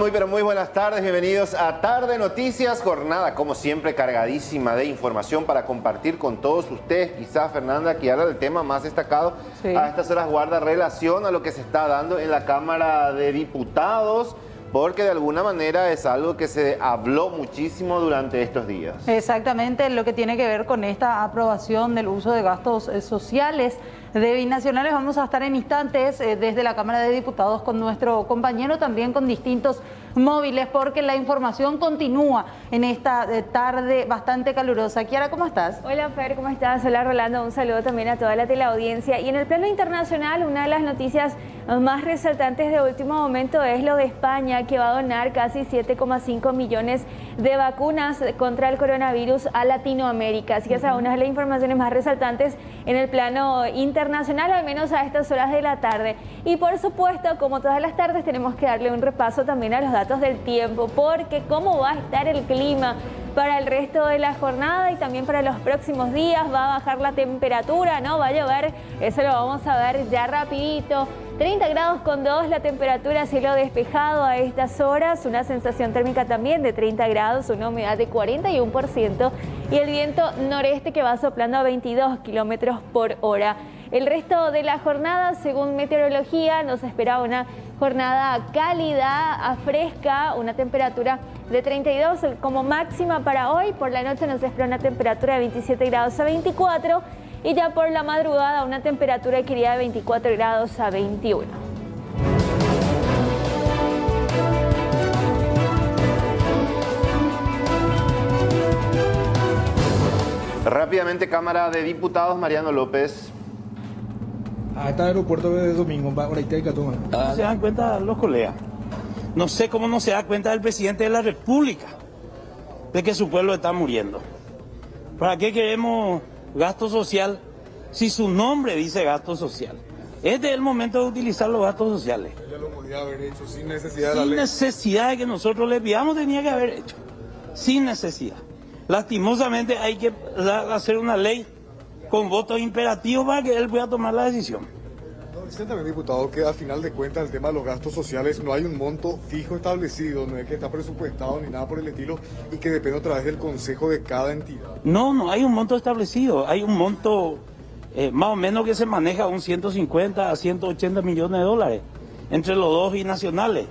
Muy pero muy buenas tardes, bienvenidos a Tarde Noticias, jornada como siempre cargadísima de información para compartir con todos ustedes. Quizás Fernanda, que habla del tema más destacado a estas horas, guarda relación a lo que se está dando en la Cámara de Diputados, porque de alguna manera es algo que se habló muchísimo durante estos días. Exactamente, lo que tiene que ver con esta aprobación del uso de gastos sociales de binacionales. Vamos a estar en instantes desde la Cámara de Diputados con nuestro compañero, también con distintos móviles, porque la información continúa en esta tarde bastante calurosa. Kiara, ¿cómo estás? Hola Fer, ¿cómo estás? Hola Rolando, un saludo también a toda la teleaudiencia. Y en el plano internacional, una de las noticias más resaltantes de último momento es lo de España, que va a donar casi 7,5 millones de vacunas contra el coronavirus a Latinoamérica. Así que esa es una de las informaciones más resaltantes en el plano internacional, al menos a estas horas de la tarde. Y por supuesto, como todas las tardes, tenemos que darle un repaso también a los datos del tiempo, porque cómo va a estar el clima para el resto de la jornada y también para los próximos días. Va a bajar la temperatura, ¿no? Va a llover, eso lo vamos a ver ya rapidito. 30 grados con 2 la temperatura, cielo despejado a estas horas, una sensación térmica también de 30 grados, una humedad de 41% y el viento noreste que va soplando a 22 kilómetros por hora. El resto de la jornada, según meteorología, nos espera una jornada cálida a fresca, una temperatura de 32 como máxima para hoy. Por la noche nos espera una temperatura de 27 grados a 24 y ya por la madrugada una temperatura que iría de 24 grados a 21. Rápidamente, Cámara de Diputados, Mariano López. Está el aeropuerto de domingo, ahorita hay que tomar. No se dan cuenta los colegas. No sé cómo no se da cuenta el presidente de la República de que su pueblo está muriendo. ¿Para qué queremos gasto social si su nombre dice gasto social? Este es el momento de utilizar los gastos sociales. Ya lo podía haber hecho sin necesidad de la Sin ley. necesidad de que nosotros le pidamos, tenía que haber hecho. Sin necesidad. Lastimosamente hay que hacer una ley con votos imperativos para que él pueda tomar la decisión. No, dicen también, diputado, que al final de cuentas el tema de los gastos sociales no hay un monto fijo establecido, no es que está presupuestado ni nada por el estilo y que depende otra vez del consejo de cada entidad. No hay un monto establecido, hay un monto más o menos que se maneja un 150 a 180 millones de dólares entre los dos binacionales.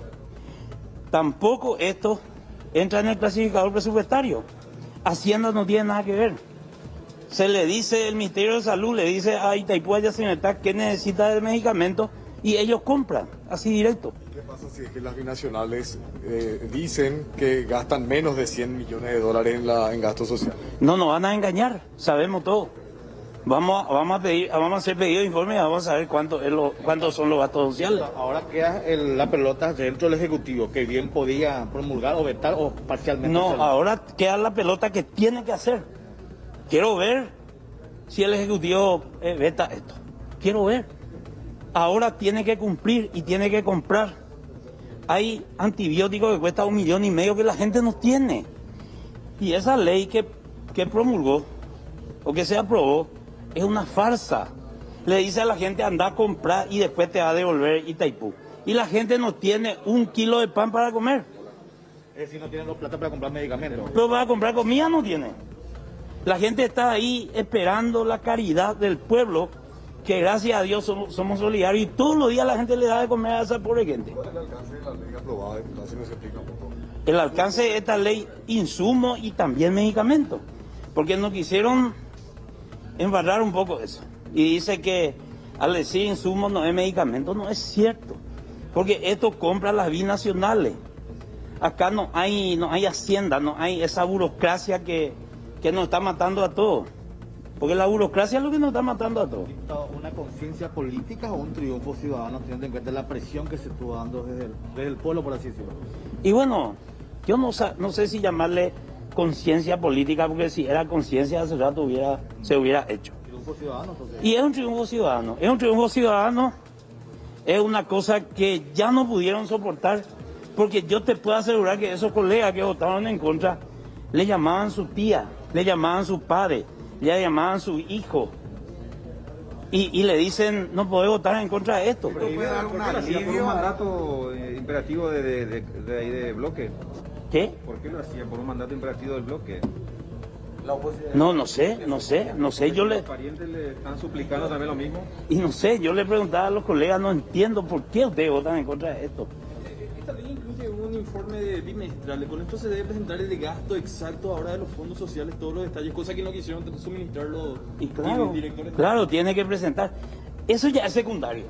Tampoco esto entra en el clasificador presupuestario. Hacienda no tiene nada que ver. Se le dice, el Ministerio de Salud le dice a Itaipú Yacyretá que necesita de medicamentos y ellos compran, así directo. ¿Qué pasa si es que las binacionales dicen que gastan menos de 100 millones de dólares en gastos sociales? No nos van a engañar, sabemos todo. Vamos a hacer pedido de informe y vamos a ver cuántos son los gastos sociales. Ahora queda la pelota dentro del Ejecutivo, que bien podía promulgar o vetar o parcialmente No, hacerlo. ahora queda la pelota que tiene que hacer. Quiero ver si el Ejecutivo veta esto. Quiero ver. Ahora tiene que cumplir y tiene que comprar. Hay antibióticos que cuesta 1,5 millones que la gente no tiene. Y esa ley que promulgó o que se aprobó es una farsa. Le dice a la gente anda a comprar y después te va a devolver Itaipú. Y la gente no tiene 1 kilo de pan para comer. Es decir, no tienen los plata para comprar medicamentos. Pero para comprar comida no tiene. La gente está ahí esperando la caridad del pueblo, que gracias a Dios somos solidarios y todos los días la gente le da de comer a esa pobre gente. ¿Cuál es el alcance de la ley aprobada, diputado? Si nos explica un poco. El alcance de esta ley, insumos y también medicamentos, porque no quisieron embarrar un poco eso. Y dice que al decir insumos no es medicamento, no es cierto, porque esto compra las binacionales. Acá no hay hacienda, no hay esa burocracia que nos está matando a todos. Porque la burocracia es lo que nos está matando a todos. ¿Una conciencia política o un triunfo ciudadano, teniendo en cuenta la presión que se estuvo dando desde el pueblo, por así decirlo? Y bueno, yo no sé si llamarle conciencia política, porque si era conciencia hace rato se hubiera hecho. ¿Triunfo ciudadano entonces? Y es un triunfo ciudadano. Es un triunfo ciudadano, es una cosa que ya no pudieron soportar, porque yo te puedo asegurar que esos colegas que votaron en contra le llamaban su tía, le llamaban su padre, le llamaban su hijo. y le dicen, no podés votar en contra de esto. Pero puede dar un alivio por un mandato imperativo de bloque. ¿Qué? ¿Por qué lo hacía? ¿Por un mandato imperativo del bloque? No sé, yo le... ¿Los parientes le están suplicando también lo mismo? Y no sé, yo le preguntaba a los colegas, no entiendo por qué ustedes votan en contra de esto. Esta ley incluye un informe bimestral. Con esto se debe presentar el gasto exacto ahora de los fondos sociales, todos los detalles, cosa que no quisieron suministrar los directores. Claro, tiene que presentar. Eso ya es secundario.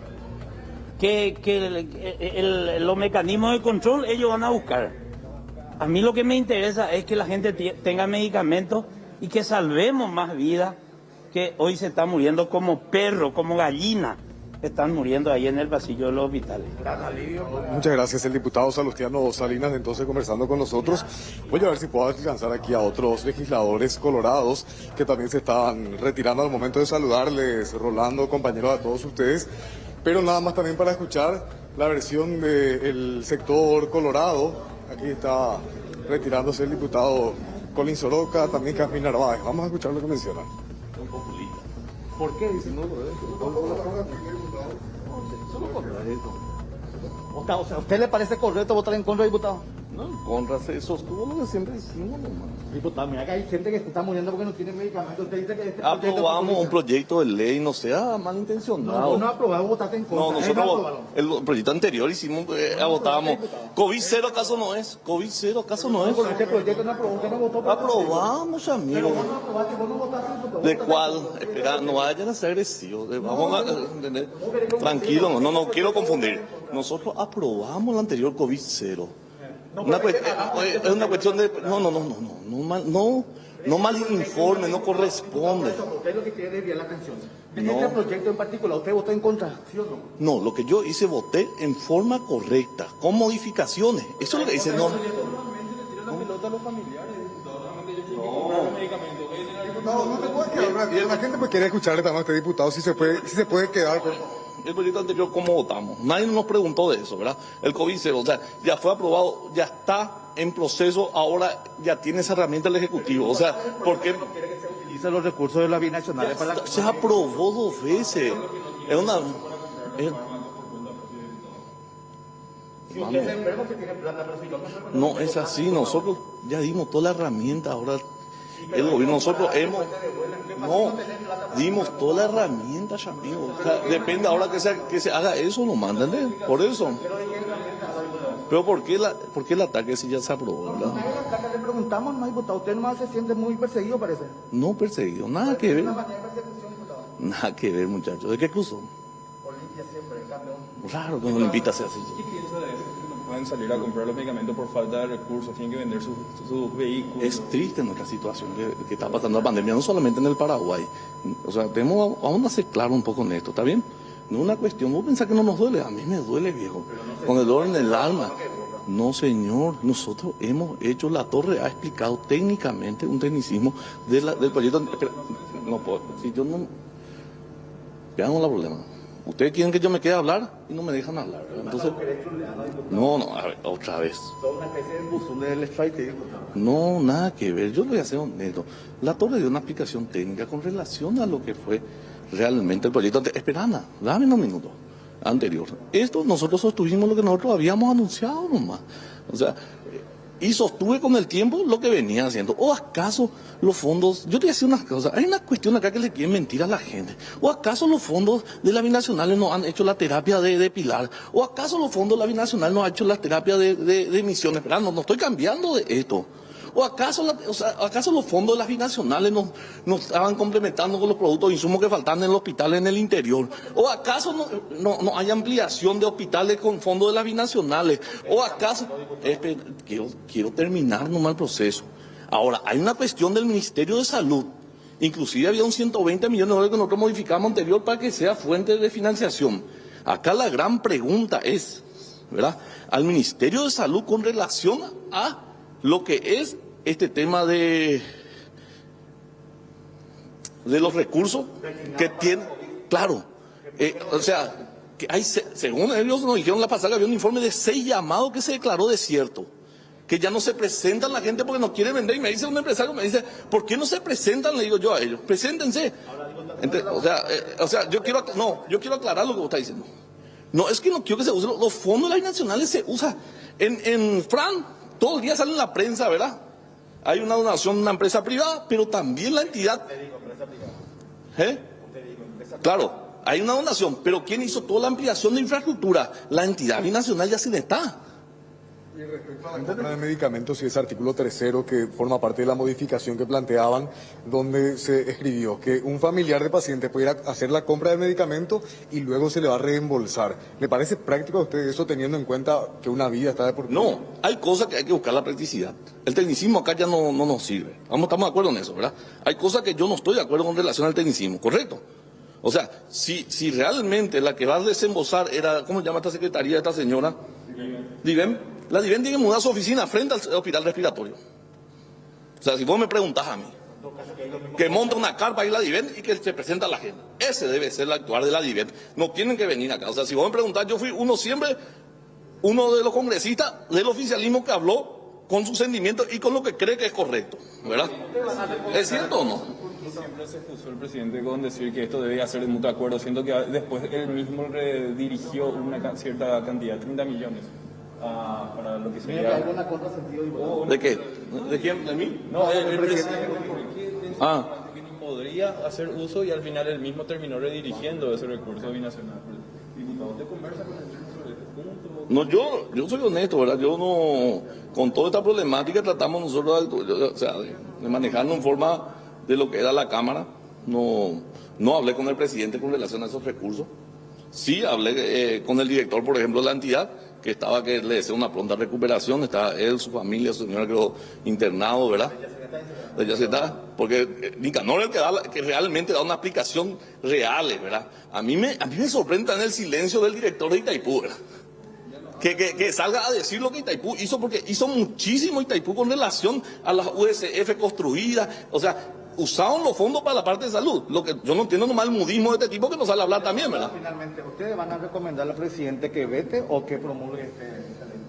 Los mecanismos de control ellos van a buscar. A mí lo que me interesa es que la gente tenga medicamentos y que salvemos más vidas que hoy se están muriendo como perro, como gallina. Están muriendo ahí en el pasillo de los hospitales. Muchas gracias, el diputado Salustiano Salinas, entonces conversando con nosotros. Voy a ver si puedo alcanzar aquí a otros legisladores colorados que también se estaban retirando al momento de saludarles. Rolando, compañeros, a todos ustedes. Pero nada más también para escuchar la versión del sector colorado. Aquí está retirándose el diputado Colin Soroka, también Casmin Narváez. Vamos a escuchar lo que mencionan. ¿Por qué? Dicen, no, o sea, ¿a usted le parece correcto votar en contra, diputado? No, en contra se sostuvo lo que siempre decimos nomás. Diputado, mira que hay gente que se está muriendo porque no tiene medicamentos. Usted dice que este Aprobamos un proyecto de ley, no sea malintencionado. No aprobamos, votaste en contra. No, nosotros el proyecto anterior hicimos, votábamos. COVID-0 acaso no es, COVID-0 acaso no es. Con este proyecto no aprobó, usted no votó por Aprobamos, amigo. Pero vos no aprobaste, vos no votaste, diputado. ¿De cuál? Espera, no vayan a ser agresivos. Vamos tranquilo, no quiero confundir. Nosotros aprobamos el anterior COVID-0. Es una cuestión de... No mal informe, no corresponde. Usted lo que quiere desviar la atención. En este proyecto en particular, ¿usted votó en contra, sí o no? No, lo que yo hice, voté en forma correcta, con modificaciones. Eso es lo que dice, no. Diputado, no te puedes quedar. La gente pues quiere escucharle también a este diputado si se puede quedar. El proyecto anterior, ¿cómo votamos? Nadie nos preguntó de eso, ¿verdad? El COVID-0, o sea, ya fue aprobado, ya está en proceso, ahora ya tiene esa herramienta el Ejecutivo. O sea, ¿por qué? Utiliza los recursos de la binacional para la... Se aprobó 2 veces. Es una... Vamos. No es así, nosotros ya dimos toda la herramienta, ahora el gobierno, nosotros dimos toda la herramienta, ya, amigo. O sea, depende ahora que se haga eso, no mándale, por eso. Pero ¿por qué el ataque si ya se aprobó? Le preguntamos, no, diputado, usted nomás se siente muy perseguido, parece. No perseguido, nada que ver. Nada que ver, muchachos. ¿De qué cruzó? Olimpia siempre, campeón. Claro que un olimpista sea así. ¿Qué piensa de eso? Que pueden salir a comprar los medicamentos por falta de recursos, tienen que vender sus vehículos. Es triste nuestra situación que está pasando la pandemia, no solamente en el Paraguay. O sea, vamos a ser claros un poco en esto, ¿está bien? No es una cuestión, vos pensás que no nos duele, a mí me duele, viejo, con el dolor en el alma. No, señor, nosotros hemos hecho, la Torre ha explicado técnicamente un tecnicismo del proyecto. No puedo, si yo no... Veamos el problema. Ustedes quieren que yo me quede a hablar y no me dejan hablar. Entonces, no, a ver, otra vez. Son una especie de buzón del strike. No, nada que ver, yo lo voy a hacer honesto. La Torre dio una explicación técnica con relación a lo que fue realmente el proyecto. Esperana, dame unos minutos anterior. Esto nosotros sostuvimos lo que nosotros habíamos anunciado nomás. O sea, y sostuve con el tiempo lo que venía haciendo. ¿O acaso los fondos, yo te voy a decir unas cosas, hay una cuestión acá que le quieren mentir a la gente? ¿O acaso los fondos de las binacionales no han hecho la terapia de Pilar? ¿O acaso los fondos de la binacional no han hecho la terapia de Misiones? Pero no estoy cambiando de esto. ¿O acaso, acaso los fondos de las binacionales nos estaban complementando con los productos e insumos que faltan en el hospital en el interior? ¿O acaso no hay ampliación de hospitales con fondos de las binacionales? ¿O acaso... Quiero terminar nomás el proceso. Ahora, hay una cuestión del Ministerio de Salud. Inclusive había un 120 millones de dólares que nosotros modificamos anterior para que sea fuente de financiación. Acá la gran pregunta es, ¿verdad?, al Ministerio de Salud con relación a lo que es este tema de los recursos que tiene, claro, o sea, que hay, según ellos nos dijeron la pasada, había un informe de 6 llamados que se declaró desierto. que ya no se presentan la gente porque no quiere vender. Y me dice un empresario, me dice, ¿por qué no se presentan? Le digo yo a ellos, preséntense. O sea, yo quiero aclarar lo que vos estás diciendo. No, es que no quiero que se usen los fondos de las nacionales, se usa. En Fran, todo el día sale en la prensa, ¿verdad? Hay una donación de una empresa privada, pero también la entidad. Claro, hay una donación, pero ¿quién hizo toda la ampliación de infraestructura? La entidad binacional ya sí está. Y respecto a la compra de medicamentos y ese artículo 3º que forma parte de la modificación que planteaban, donde se escribió que un familiar de paciente puede ir a hacer la compra de medicamento y luego se le va a reembolsar. ¿Le parece práctico a usted eso teniendo en cuenta que una vida está de por medio? No, hay cosas que hay que buscar la practicidad. El tecnicismo acá ya no nos sirve. Estamos de acuerdo en eso, ¿verdad? Hay cosas que yo no estoy de acuerdo con relación al tecnicismo, ¿correcto? O sea, si realmente la que va a desembolsar era, ¿cómo se llama esta secretaría de esta señora? DIVEM. La DIVEN tiene que mudar su oficina frente al hospital respiratorio. O sea, si vos me preguntás a mí, que monta una carpa ahí la DIVEN y que se presenta a la gente. Ese debe ser el actuar de la DIVEN. No tienen que venir acá. O sea, si vos me preguntás, yo fui uno de los congresistas del oficialismo que habló con sus sentimientos y con lo que cree que es correcto, ¿verdad? ¿Es cierto o no? Siempre se excusó el presidente con decir que esto debía ser de mutuo acuerdo, siendo que después él mismo redirigió una cierta cantidad, 30 millones. Para lo que sería... ¿Alguna contrasentido? ¿De qué? ¿De quién? ¿De mí? No, el presidente que ni podría hacer uso y al final él mismo terminó redirigiendo ese recurso binacional. Diputado, ¿usted conversa con el ministro sobre este punto? No, yo soy honesto, ¿verdad? Yo no... Con toda esta problemática tratamos nosotros de manejarnos en forma de lo que era la Cámara. No hablé con el presidente con relación a esos recursos. Sí hablé con el director, por ejemplo, de la entidad, que le desea una pronta recuperación. Está él, su familia, su señora quedó internado, ¿verdad? Ya se está, porque Nicanor es el que realmente da una explicación real, ¿verdad? A mí me sorprende en el silencio del director de Itaipú, ¿verdad? Que salga a decir lo que Itaipú hizo, porque hizo muchísimo Itaipú con relación a las USF construidas. O sea, usaron los fondos para la parte de salud. Lo que yo no entiendo nomás el mudismo de este tipo que nos sale a hablar también, ¿verdad? Finalmente, ¿ustedes van a recomendar al presidente que vete o que promulgue esta ley?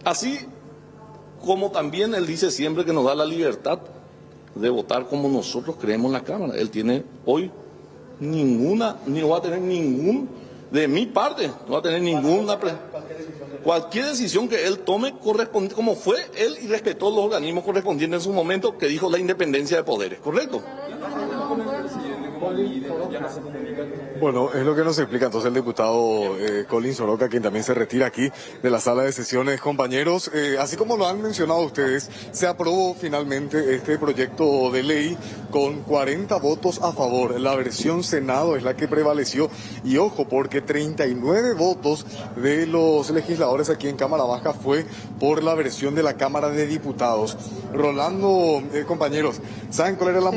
Así como también él dice siempre que nos da la libertad de votar como nosotros creemos en la Cámara. Él tiene hoy ni va a tener de mi parte, no va a tener ninguna... Cualquier decisión que él tome corresponde, como fue él y respetó los organismos correspondientes en su momento, que dijo la independencia de poderes, ¿correcto? Bueno, es lo que nos explica entonces el diputado Colin Soroka, quien también se retira aquí de la sala de sesiones. Compañeros, así como lo han mencionado ustedes, se aprobó finalmente este proyecto de ley con 40 votos a favor. La versión Senado es la que prevaleció y ojo, porque 39 votos de los legisladores aquí en Cámara Baja fue por la versión de la Cámara de Diputados. Rolando, compañeros, ¿saben cuál era la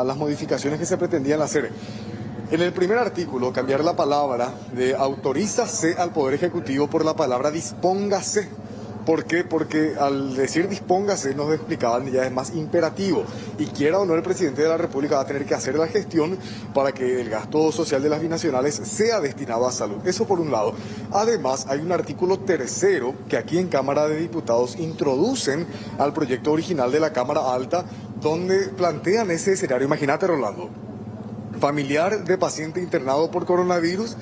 las modificaciones que se pretendían hacer? En el primer artículo, cambiar la palabra de autorízase al Poder Ejecutivo por la palabra dispóngase. ¿Por qué? Porque al decir dispóngase, nos explicaban, ya es más imperativo. Y quiera o no, el presidente de la República va a tener que hacer la gestión para que el gasto social de las binacionales sea destinado a salud. Eso por un lado. Además, hay un artículo 3º que aquí en Cámara de Diputados introducen al proyecto original de la Cámara Alta, donde plantean ese escenario. Imagínate, Rolando. Familiar de paciente internado por coronavirus,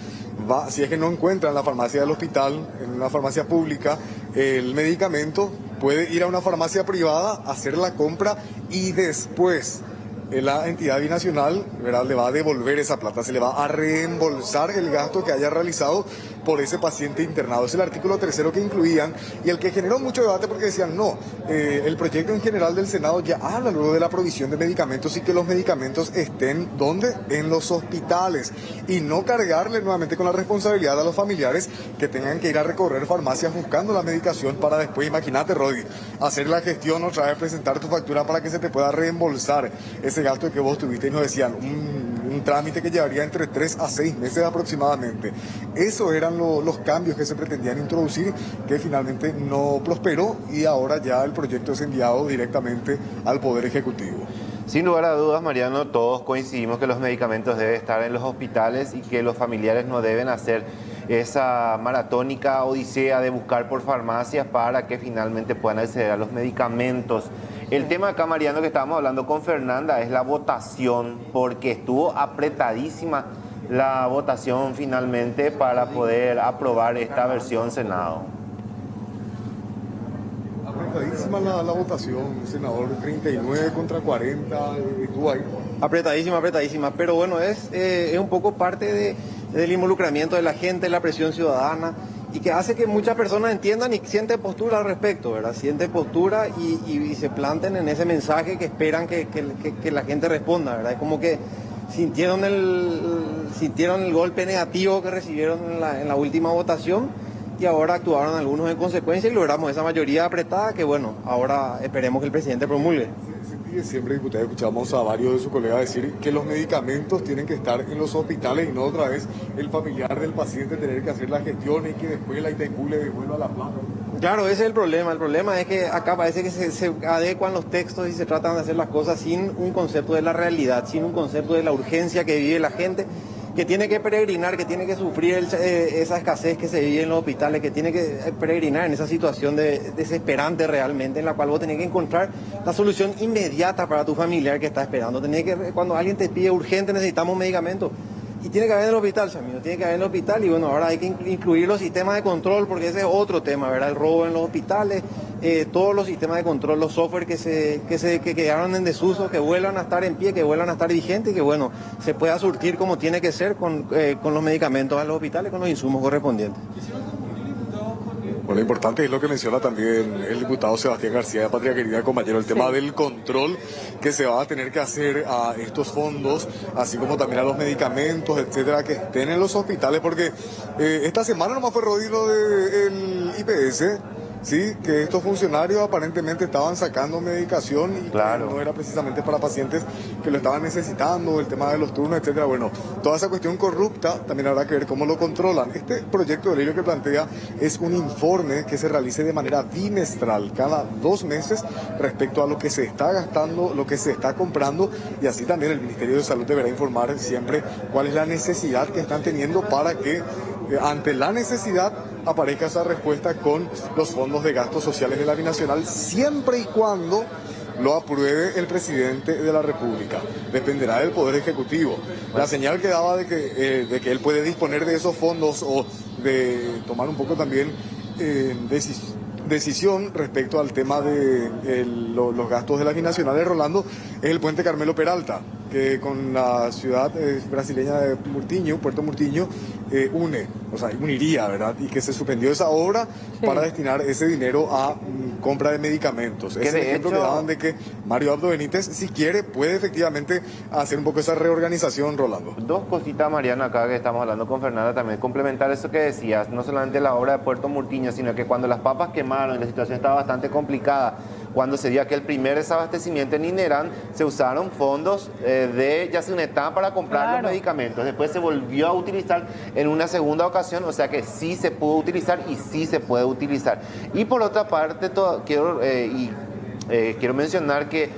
si es que no encuentra en la farmacia del hospital, en una farmacia pública, el medicamento, puede ir a una farmacia privada, hacer la compra y después la entidad binacional, ¿verdad?, le va a devolver esa plata, se le va a reembolsar el gasto que haya realizado por ese paciente internado. Es el artículo 3º que incluían y el que generó mucho debate porque decían, no, el proyecto en general del Senado ya habla luego de la provisión de medicamentos y que los medicamentos estén, ¿dónde? En los hospitales y no cargarle nuevamente con la responsabilidad a los familiares que tengan que ir a recorrer farmacias buscando la medicación para después, imagínate, Rodi, hacer la gestión otra vez, presentar tu factura para que se te pueda reembolsar ese gasto que vos tuviste y nos decían, un trámite que llevaría entre 3 a 6 meses aproximadamente. Esos eran los cambios que se pretendían introducir, que finalmente no prosperó y ahora ya el proyecto es enviado directamente al Poder Ejecutivo. Sin lugar a dudas, Mariano, todos coincidimos que los medicamentos deben estar en los hospitales y que los familiares no deben hacer esa maratónica odisea de buscar por farmacias para que finalmente puedan acceder a los medicamentos. El tema acá, Mariano, que estábamos hablando con Fernanda, es la votación, porque estuvo apretadísima la votación finalmente para poder aprobar esta versión Senado. Apretadísima la votación, senador, 39 contra 40, estuvo ahí. Apretadísima, pero bueno, es un poco parte del involucramiento de la gente, la presión ciudadana, y que hace que muchas personas entiendan y sienten postura al respecto, ¿verdad? Sienten postura y se planten en ese mensaje que esperan que la gente responda, ¿verdad? Es como que sintieron el golpe negativo que recibieron en la última votación y ahora actuaron algunos en consecuencia y logramos esa mayoría apretada que, bueno, ahora esperemos que el presidente promulgue. Siempre, diputado, escuchamos a varios de sus colegas decir que los medicamentos tienen que estar en los hospitales y no otra vez el familiar del paciente tener que hacer la gestión y que después la ITQ le devuelva la plata. Claro, ese es el problema. El problema es que acá parece que se adecuan los textos y se tratan de hacer las cosas sin un concepto de la realidad, sin un concepto de la urgencia que vive la gente, que tiene que peregrinar, que tiene que sufrir esa escasez que se vive en los hospitales, que tiene que peregrinar en esa situación desesperante realmente, en la cual vos tenés que encontrar la solución inmediata para tu familiar que está esperando. Cuando alguien te pide urgente, necesitamos medicamentos, y tiene que haber en el hospital, Samino, tiene que haber en el hospital, y bueno, ahora hay que incluir los sistemas de control, porque ese es otro tema, ¿verdad? El robo en los hospitales, todos los sistemas de control, los software que quedaron en desuso, que vuelvan a estar en pie, que vuelvan a estar vigentes y que, bueno, se pueda surtir como tiene que ser con los medicamentos a los hospitales, con los insumos correspondientes. Bueno, lo importante es lo que menciona también el diputado Sebastián García de Patria Querida, compañero, el tema del control que se va a tener que hacer a estos fondos, así como también a los medicamentos, etcétera, que estén en los hospitales, porque esta semana nomás fue rodillo del IPS. Sí, que estos funcionarios aparentemente estaban sacando medicación y claro, no era precisamente para pacientes que lo estaban necesitando, el tema de los turnos, etcétera. Bueno, toda esa cuestión corrupta también habrá que ver cómo lo controlan. Este proyecto de ley lo que plantea es un informe que se realice de manera bimestral, cada 2 meses, respecto a lo que se está gastando, lo que se está comprando, y así también el Ministerio de Salud deberá informar siempre cuál es la necesidad que están teniendo para que ante la necesidad aparezca esa respuesta con los fondos de gastos sociales de la binacional, siempre y cuando lo apruebe el presidente de la República. Dependerá del Poder Ejecutivo. La señal que daba de que él puede disponer de esos fondos o de tomar un poco también decisión respecto al tema de los gastos de las binacionales, Rolando, es el puente Carmelo Peralta, que con la ciudad brasileña de Murtinho, Puerto Murtinho, uniría, ¿verdad? Y que se suspendió esa obra para destinar ese dinero a compra de medicamentos. Es el ejemplo que daban de que Mario Abdo Benítez, si quiere, puede efectivamente hacer un poco esa reorganización, Rolando. 2 cositas, Mariano, acá que estamos hablando con Fernanda, también complementar eso que decías, no solamente la obra de Puerto Murtinho, sino que cuando las papas quemaron y la situación estaba bastante complicada, cuando se dio aquel primer desabastecimiento en Inerán, se usaron fondos de Yacyretá para comprar los medicamentos. Después se volvió a utilizar en una segunda ocasión, o sea que sí se pudo utilizar y sí se puede utilizar. Y por otra parte, quiero mencionar que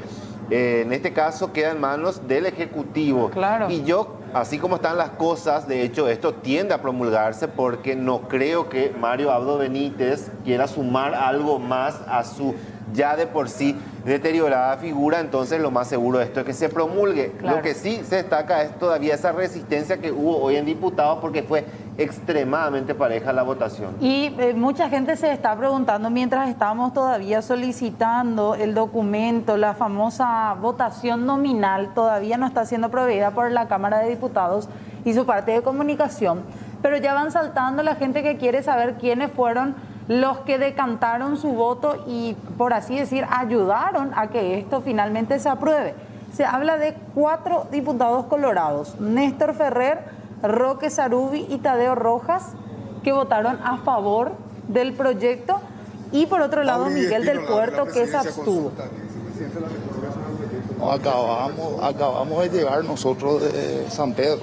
en este caso queda en manos del Ejecutivo. Claro. Y yo, así como están las cosas, de hecho esto tiende a promulgarse porque no creo que Mario Abdo Benítez quiera sumar algo más a su ya de por sí deteriorada figura, entonces lo más seguro esto es que se promulgue. Claro. Lo que sí se destaca es todavía esa resistencia que hubo hoy en diputados porque fue extremadamente pareja la votación. Y mucha gente se está preguntando, mientras estamos todavía solicitando el documento, la famosa votación nominal todavía no está siendo proveída por la Cámara de Diputados y su parte de comunicación, pero ya van saltando la gente que quiere saber quiénes fueron los que decantaron su voto y, por así decir, ayudaron a que esto finalmente se apruebe. Se habla de 4 diputados colorados, Néstor Ferrer, Roque Sarubi y Tadeo Rojas, que votaron a favor del proyecto, y por otro lado Miguel del Puerto, que se abstuvo. Acabamos de llegar nosotros de San Pedro.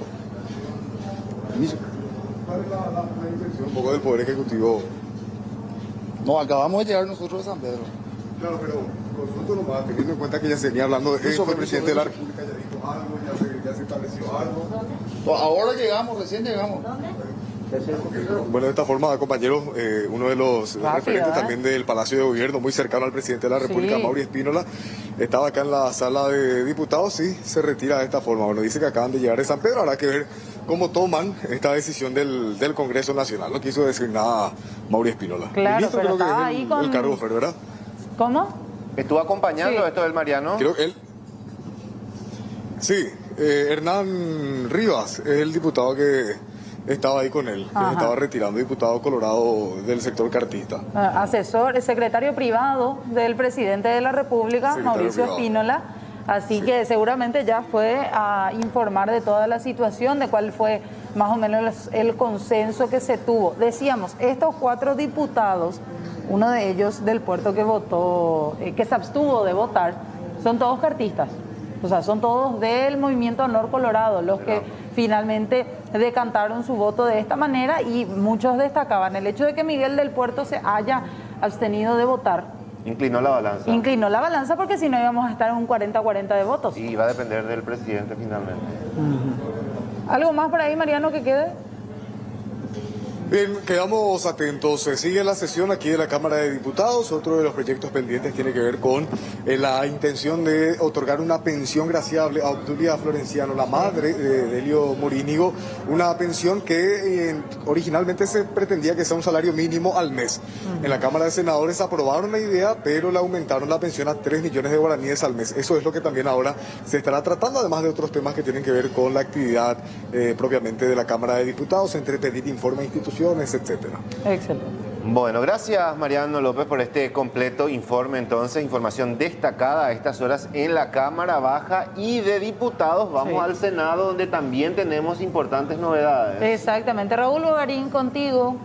Un poco del Poder Ejecutivo. No, acabamos de llegar nosotros de San Pedro. Claro, pero consulto nomás, teniendo en cuenta que ya se venía hablando de eso, el presidente de la República ya dijo algo, ya se estableció algo. Ahora llegamos, recién llegamos. Bueno, de esta forma, compañeros, uno de los referentes también del Palacio de Gobierno, muy cercano al presidente de la República, Mauri Espínola, estaba acá en la sala de diputados y se retira de esta forma. Bueno, dice que acaban de llegar de San Pedro, habrá que ver cómo toman esta decisión del Congreso Nacional. No quiso decir nada Mauri Espínola. Claro, Ministro, pero creo que estaba es ahí con... el cargo, ¿verdad? ¿Cómo? ¿Estuvo acompañando esto del Mariano? Creo que él... Sí, Hernán Rivas es el diputado que estaba ahí con él, que se estaba retirando, diputado colorado del sector cartista. Asesor, secretario privado del presidente de la República, Mauricio Espínola. Así que seguramente ya fue a informar de toda la situación, de cuál fue más o menos el consenso que se tuvo. Decíamos, estos 4 diputados, uno de ellos del puerto que votó, que se abstuvo de votar, son todos cartistas. O sea, son todos del Movimiento Honor Colorado, los que finalmente decantaron su voto de esta manera, y muchos destacaban el hecho de que Miguel del Puerto se haya abstenido de votar. Inclinó la balanza. Inclinó la balanza porque si no íbamos a estar en un 40-40 de votos. Y va a depender del presidente finalmente. ¿Algo más por ahí, Mariano, que quede? Bien, quedamos atentos. Se sigue la sesión aquí de la Cámara de Diputados. Otro de los proyectos pendientes tiene que ver con la intención de otorgar una pensión graciable a Obdulia Florenciano, la madre de Delio Morínigo, una pensión que originalmente se pretendía que sea un salario mínimo al mes. En la Cámara de Senadores aprobaron la idea, pero le aumentaron la pensión a 3 millones de guaraníes al mes. Eso es lo que también ahora se estará tratando, además de otros temas que tienen que ver con la actividad propiamente de la Cámara de Diputados, entre pedir informe institucional, etcétera. Excelente. Bueno, gracias Mariano López por este completo informe. Entonces, información destacada a estas horas en la Cámara Baja y de Diputados. Vamos al Senado, donde también tenemos importantes novedades. Exactamente. Raúl Bogarín, contigo.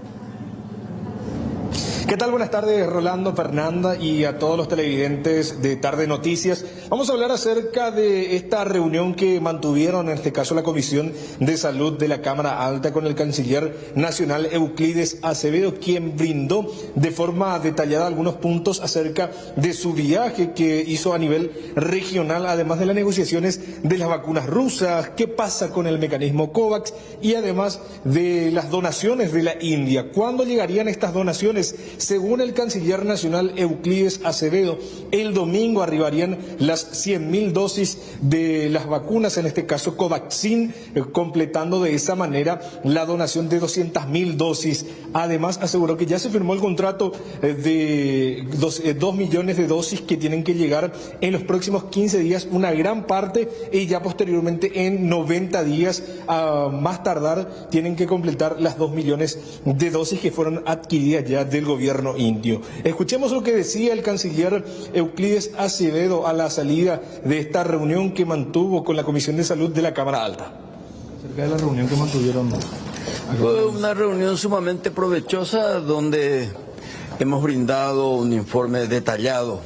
¿Qué tal? Buenas tardes, Rolando, Fernanda y a todos los televidentes de Tarde Noticias. Vamos a hablar acerca de esta reunión que mantuvieron, en este caso la Comisión de Salud de la Cámara Alta, con el Canciller Nacional Euclides Acevedo, quien brindó de forma detallada algunos puntos acerca de su viaje que hizo a nivel regional, además de las negociaciones de las vacunas rusas, qué pasa con el mecanismo COVAX y además de las donaciones de la India. ¿Cuándo llegarían estas donaciones? Según el Canciller Nacional Euclides Acevedo, el domingo arribarían las 100.000 dosis de las vacunas, en este caso Covaxin, completando de esa manera la donación de 200.000 dosis. Además, aseguró que ya se firmó el contrato de 2 millones de dosis que tienen que llegar en los próximos 15 días, una gran parte, y ya posteriormente en 90 días, a más tardar, tienen que completar las 2 millones de dosis que fueron adquiridas ya del gobierno indio. Escuchemos lo que decía el canciller Euclides Acevedo a la salida de esta reunión que mantuvo con la Comisión de Salud de la Cámara Alta. Acerca de la reunión que mantuvieron. Fue una reunión sumamente provechosa donde hemos brindado un informe detallado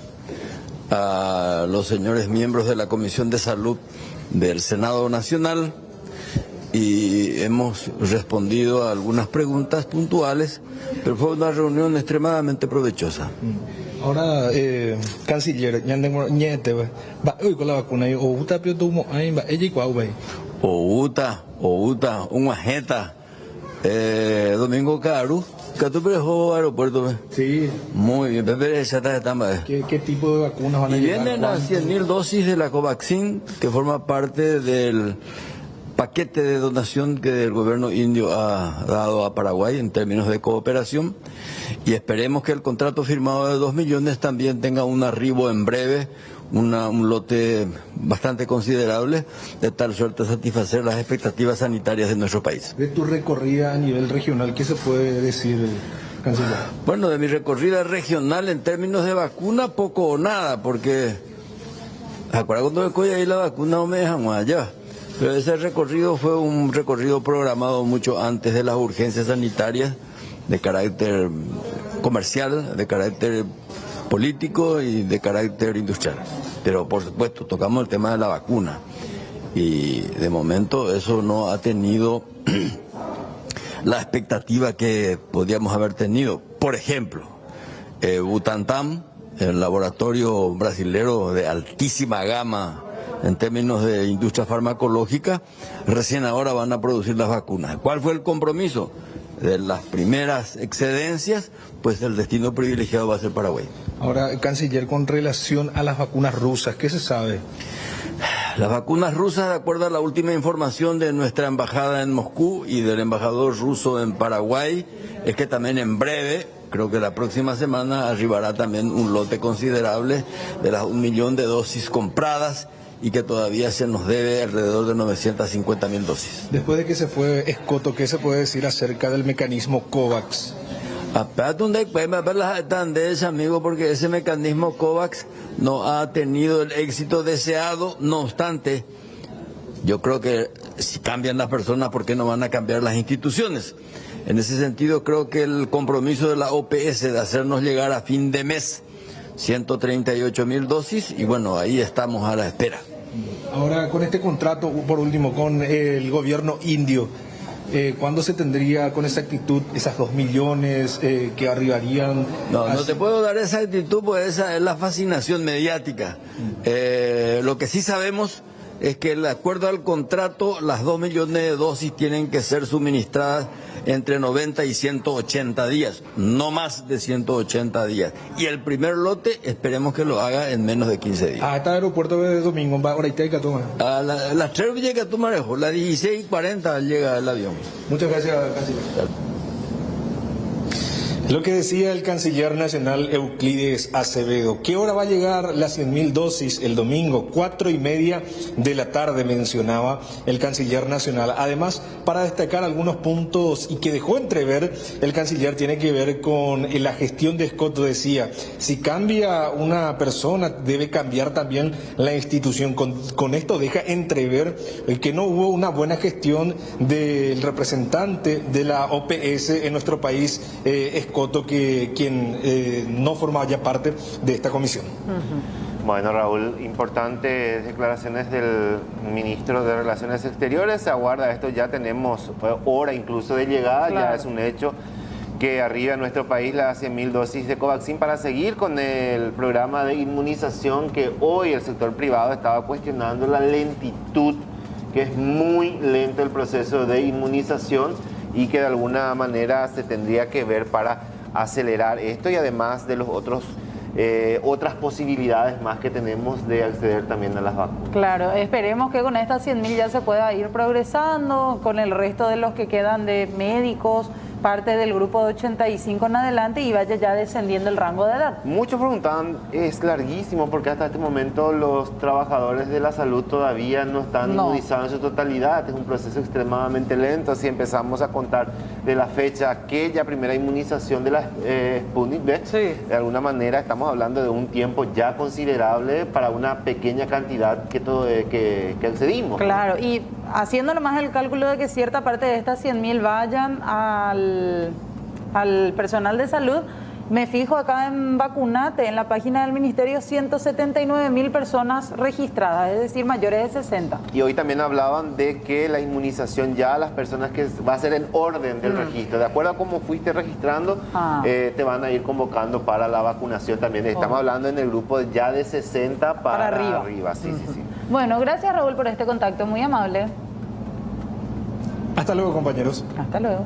a los señores miembros de la Comisión de Salud del Senado Nacional y hemos respondido a algunas preguntas puntuales, pero fue una reunión extremadamente provechosa. Ahora, canciller, con la vacuna, un ageta, Domingo Caru, que tú dejó aeropuerto. Sí. Muy bien, ¿Qué tipo de vacunas van a llegar? Vienen las 100.000 dosis de la Covaxin, que forma parte del paquete de donación que el gobierno indio ha dado a Paraguay en términos de cooperación, y esperemos que el contrato firmado de 2 millones también tenga un arribo en breve, un lote bastante considerable, de tal suerte a satisfacer las expectativas sanitarias de nuestro país. De tu recorrida a nivel regional, ¿qué se puede decir, canciller? Bueno, de mi recorrida regional en términos de vacuna, poco o nada, porque acuérdate cuando me coge ahí la vacuna no me dejan allá. Pero ese recorrido fue un recorrido programado mucho antes de las urgencias sanitarias de carácter comercial, de carácter político y de carácter industrial. Pero por supuesto tocamos el tema de la vacuna y de momento eso no ha tenido la expectativa que podíamos haber tenido. Por ejemplo, Butantan, el laboratorio brasilero de altísima gama en términos de industria farmacológica, recién ahora van a producir las vacunas. ¿Cuál fue el compromiso? de las primeras excedencias, pues el destino privilegiado va a ser Paraguay. Ahora, canciller, con relación a las vacunas rusas, ¿qué se sabe? Las vacunas rusas, de acuerdo a la última información de nuestra embajada en Moscú y del embajador ruso en Paraguay, es que también en breve, creo que la próxima semana, arribará también un lote considerable de las 1 millón de dosis compradas y que todavía se nos debe alrededor de 950.000 dosis. Después de que se fue Escoto, ¿qué se puede decir acerca del mecanismo COVAX? Amigo, porque ese mecanismo COVAX no ha tenido el éxito deseado. No obstante, yo creo que si cambian las personas, ¿por qué no van a cambiar las instituciones? En ese sentido, creo que el compromiso de la OPS de hacernos llegar a fin de mes 138.000 dosis, y bueno, ahí estamos a la espera. Ahora, con este contrato, por último, con el gobierno indio, ¿cuándo se tendría con exactitud esas 2 millones que arribarían? No te puedo dar esa actitud, pues esa es la fascinación mediática. Lo que sí sabemos es que, de acuerdo al contrato, las 2 millones de dosis tienen que ser suministradas entre 90 y 180 días, no más de 180 días. Y el primer lote esperemos que lo haga en menos de 15 días. Hasta el aeropuerto de Domingo, ahora está que toma. A las 3 llega tu marejo, las 16:40 llega el avión. Muchas gracias, canciller. Lo que decía el canciller nacional Euclides Acevedo. ¿Qué hora va a llegar las 100.000 dosis el domingo? 4:30 de la tarde, mencionaba el canciller nacional. Además, para destacar algunos puntos y que dejó entrever el canciller, tiene que ver con la gestión de Escoto. Decía, si cambia una persona, debe cambiar también la institución. Con esto deja entrever que no hubo una buena gestión del representante de la OPS en nuestro país, Escoto, quien no formaba ya parte de esta comisión. Bueno, Raúl, importantes declaraciones del ministro de Relaciones Exteriores. Se aguarda esto, ya tenemos hora incluso de llegada, claro. Ya es un hecho que arriba en nuestro país las 100.000 dosis de Covaxin para seguir con el programa de inmunización, que hoy el sector privado estaba cuestionando la lentitud, que es muy lento el proceso de inmunización y que de alguna manera se tendría que ver para acelerar esto, y además de los otras posibilidades más que tenemos de acceder también a las vacunas. Claro, esperemos que con estas 100.000 ya se pueda ir progresando con el resto de los que quedan de médicos, parte del grupo de 85 en adelante, y vaya ya descendiendo el rango de edad. Muchos preguntaban, es larguísimo porque hasta este momento los trabajadores de la salud todavía no están inmunizados en su totalidad. Es un proceso extremadamente lento. Si empezamos a contar de la fecha aquella primera inmunización de la Sputnik V, de alguna manera estamos hablando de un tiempo ya considerable para una pequeña cantidad que accedimos. Claro, y haciéndolo más el cálculo de que cierta parte de estas 100.000 vayan al personal de salud, me fijo acá en Vacunate, en la página del Ministerio, 179.000 personas registradas, es decir, mayores de 60. Y hoy también hablaban de que la inmunización ya a las personas que va a ser en orden del registro, de acuerdo a cómo fuiste registrando, te van a ir convocando para la vacunación también. Estamos hablando en el grupo ya de 60 para arriba. Sí. Bueno, gracias Raúl por este contacto, muy amable. Hasta luego, compañeros. Hasta luego.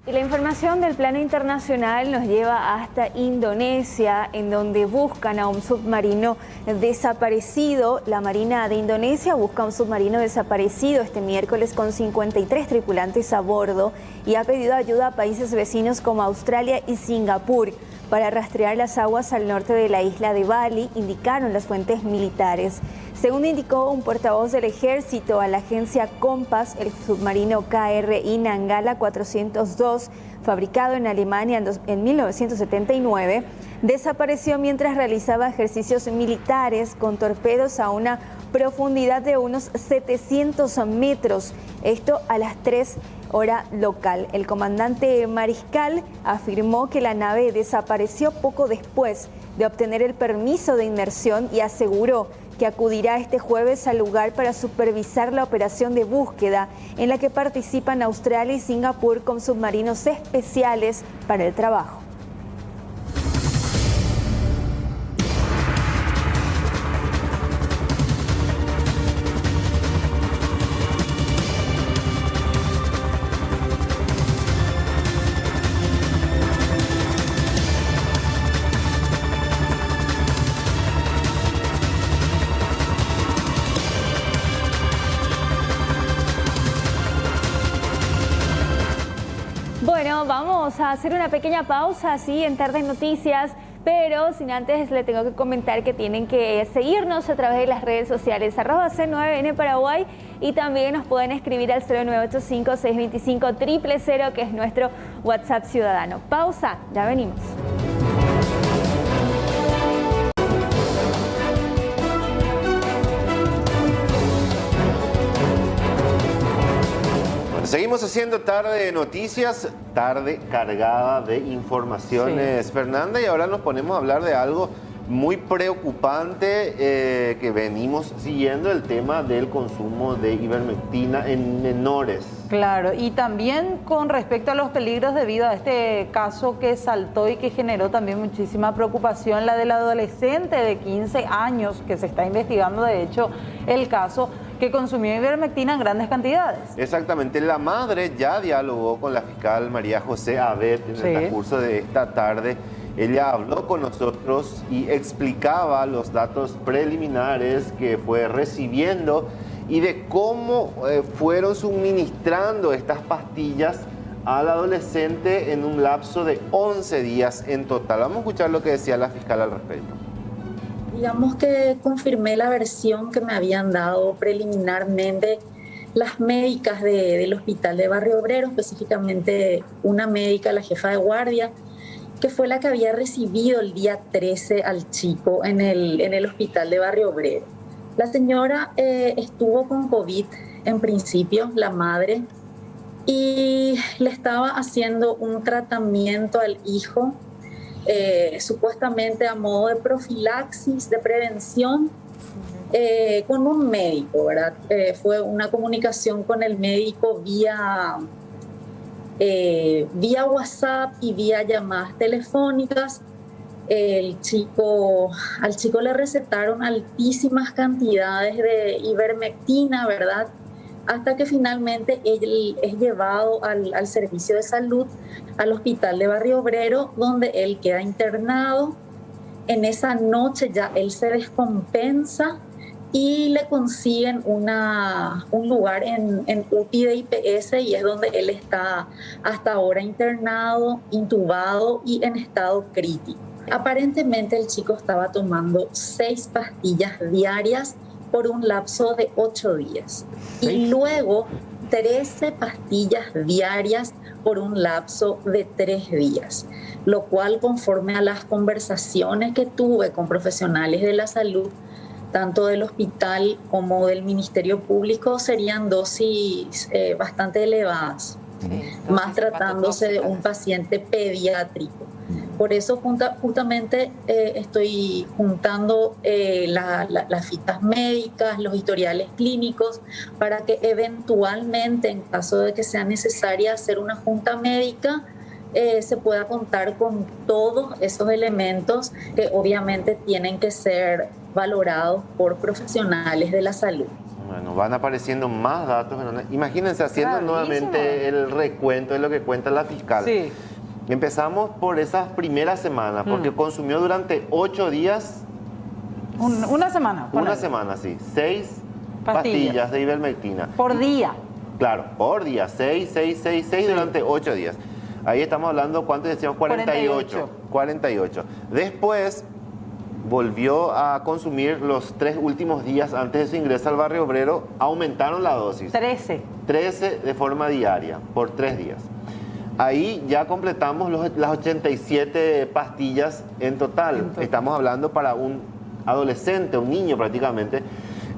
La información del plano internacional nos lleva hasta Indonesia, en donde buscan a un submarino desaparecido. La Marina de Indonesia busca un submarino desaparecido este miércoles con 53 tripulantes a bordo y ha pedido ayuda a países vecinos como Australia y Singapur para rastrear las aguas al norte de la isla de Bali, indicaron las fuentes militares. Según indicó un portavoz del ejército a la agencia Compass, el submarino KRI Nanggala 402, fabricado en Alemania en 1979, desapareció mientras realizaba ejercicios militares con torpedos a una profundidad de unos 700 metros, esto a las 3 hora local. El comandante mariscal afirmó que la nave desapareció poco después de obtener el permiso de inmersión y aseguró que acudirá este jueves al lugar para supervisar la operación de búsqueda en la que participan Australia y Singapur con submarinos especiales para el trabajo. vamos a hacer una pequeña pausa así en Tarde Noticias, pero sin antes le tengo que comentar que tienen que seguirnos a través de las redes sociales @C9N Paraguay, y también nos pueden escribir al 0985-625-000, que es nuestro WhatsApp ciudadano. Pausa, ya venimos. Seguimos haciendo Tarde de Noticias, tarde cargada de informaciones, sí, Fernanda, y ahora nos ponemos a hablar de algo muy preocupante que venimos siguiendo, el tema del consumo de ivermectina en menores. Claro, y también con respecto a los peligros debido a este caso que saltó y que generó también muchísima preocupación, la del adolescente de 15 años, que se está investigando de hecho el caso, que consumió ivermectina en grandes cantidades. Exactamente, la madre ya dialogó con la fiscal María José Abet en el transcurso de esta tarde. Ella habló con nosotros y explicaba los datos preliminares que fue recibiendo y de cómo fueron suministrando estas pastillas al adolescente en un lapso de 11 días en total. Vamos a escuchar lo que decía la fiscal al respecto. Digamos que confirmé la versión que me habían dado preliminarmente las médicas del hospital de Barrio Obrero, específicamente una médica, la jefa de guardia, que fue la que había recibido el día 13 al chico en el hospital de Barrio Obrero. La señora estuvo con COVID en principio, la madre, y le estaba haciendo un tratamiento al hijo, supuestamente a modo de profilaxis, de prevención, con un médico, ¿verdad? Fue una comunicación con el médico vía WhatsApp y vía llamadas telefónicas. Al chico le recetaron altísimas cantidades de ivermectina, ¿verdad? Hasta que finalmente él es llevado al servicio de salud, al hospital de Barrio Obrero, donde él queda internado. En esa noche ya él se descompensa y le consiguen un lugar en UTI de IPS, y es donde él está hasta ahora internado, intubado y en estado crítico. Aparentemente el chico estaba tomando 6 pastillas diarias por un lapso de 8 días y luego 13 pastillas diarias por un lapso de 3 días, lo cual, conforme a las conversaciones que tuve con profesionales de la salud, tanto del hospital como del Ministerio Público, serían dosis bastante elevadas, más tratándose de un paciente pediátrico. Por eso justamente estoy juntando las fichas médicas, los historiales clínicos, para que eventualmente, en caso de que sea necesaria hacer una junta médica, se pueda contar con todos esos elementos que obviamente tienen que ser valorados por profesionales de la salud. Bueno, van apareciendo más datos. Imagínense, haciendo nuevamente el recuento de lo que cuenta la fiscal. Sí. Empezamos por esas primeras semanas, porque consumió durante 8 días... Una semana. Una semana, sí. 6 pastillas de ivermectina. Por día. Claro, por día. 6 durante 8 días. Ahí estamos hablando, ¿cuánto decíamos? 48. Después volvió a consumir los 3 últimos días antes de su ingreso al Barrio Obrero. Aumentaron la dosis. 13 de forma diaria, por 3 días. Ahí ya completamos las 87 pastillas en total. Estamos hablando para un adolescente, un niño prácticamente.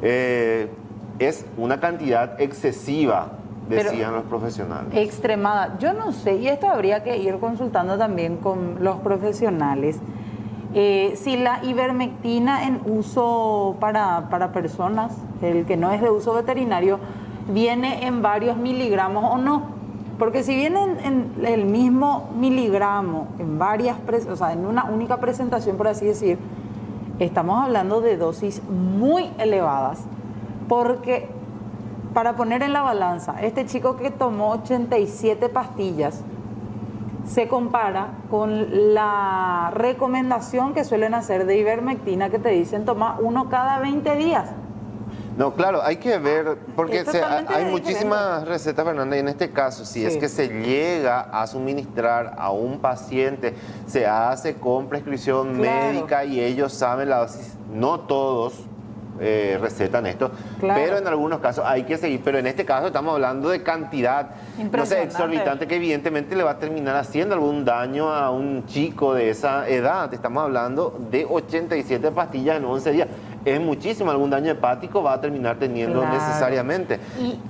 Es una cantidad excesiva, decían los profesionales. Extremada. Yo no sé, y esto habría que ir consultando también con los profesionales, si la ivermectina en uso para personas, el que no es de uso veterinario, viene en varios miligramos o no. Porque si viene en el mismo miligramo, en en una única presentación, por así decir, estamos hablando de dosis muy elevadas. Porque, para poner en la balanza, este chico que tomó 87 pastillas se compara con la recomendación que suelen hacer de ivermectina, que te dicen toma uno cada 20 días. No, claro, hay que ver, porque hay muchísimas recetas, Fernanda, y en este caso, si es que se llega a suministrar a un paciente, se hace con prescripción médica y ellos saben la dosis, no todos recetan esto, pero en algunos casos hay que seguir, pero en este caso estamos hablando de cantidad, no sé, exorbitante, que evidentemente le va a terminar haciendo algún daño a un chico de esa edad. Estamos hablando de 87 pastillas en 11 días. Es muchísimo, algún daño hepático va a terminar teniendo necesariamente.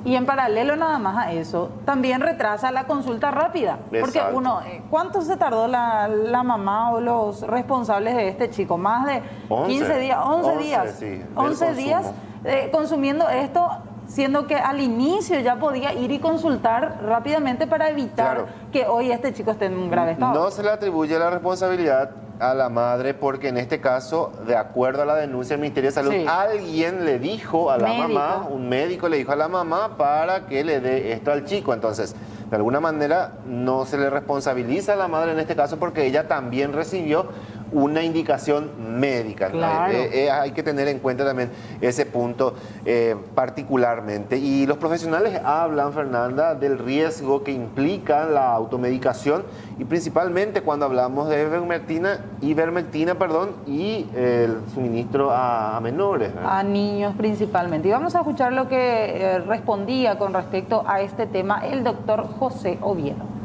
Y en paralelo nada más a eso, también retrasa la consulta rápida. Porque uno, ¿cuánto se tardó la mamá o los responsables de este chico? Más de 15 días, 11 días. Sí, 11 días consumiendo esto, siendo que al inicio ya podía ir y consultar rápidamente para evitar que hoy este chico esté en un grave estado. No se le atribuye la responsabilidad a la madre porque en este caso, de acuerdo a la denuncia del Ministerio de Salud, alguien le dijo a la mamá, un médico le dijo a la mamá para que le dé esto al chico. Entonces, de alguna manera no se le responsabiliza a la madre en este caso porque ella también recibió una indicación médica. Claro. Hay que tener en cuenta también ese punto particularmente. Y los profesionales hablan, Fernanda, del riesgo que implica la automedicación y principalmente cuando hablamos de ivermectina, y el suministro a menores. A niños principalmente. Y vamos a escuchar lo que respondía con respecto a este tema el doctor José Oviedo.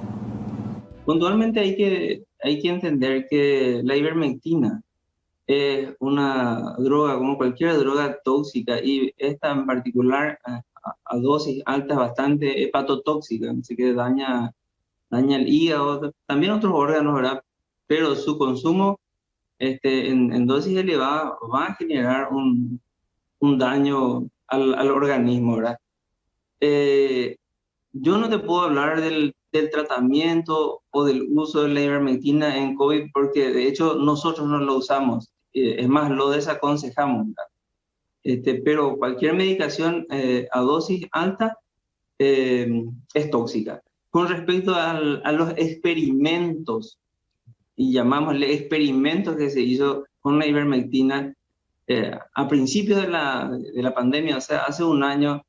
Puntualmente hay que entender que la ivermectina es una droga como cualquier droga tóxica y esta en particular a dosis altas bastante hepatotóxica, así que daña el hígado, también otros órganos, ¿verdad? Pero su consumo en dosis elevadas va a generar un daño al organismo, ¿verdad? Yo no te puedo hablar del tratamiento o del uso de la ivermectina en COVID porque de hecho nosotros no lo usamos, es más, lo desaconsejamos, pero cualquier medicación a dosis alta es tóxica. Con respecto a los experimentos, y llamámosle experimentos que se hizo con la ivermectina a principios de la pandemia, o sea, hace un año,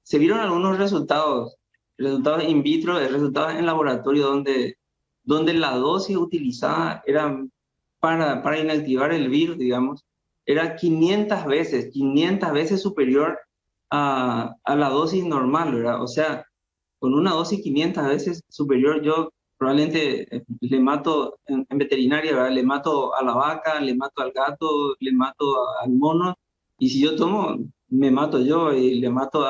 se vieron algunos resultados in vitro, resultados en laboratorio donde la dosis utilizada era para inactivar el virus, digamos, era 500 veces superior a la dosis normal, ¿verdad? O sea, con una dosis 500 veces superior, yo probablemente le mato en veterinaria, ¿verdad? Le mato a la vaca, le mato al gato, le mato al mono, y si yo tomo, me mato yo y le mato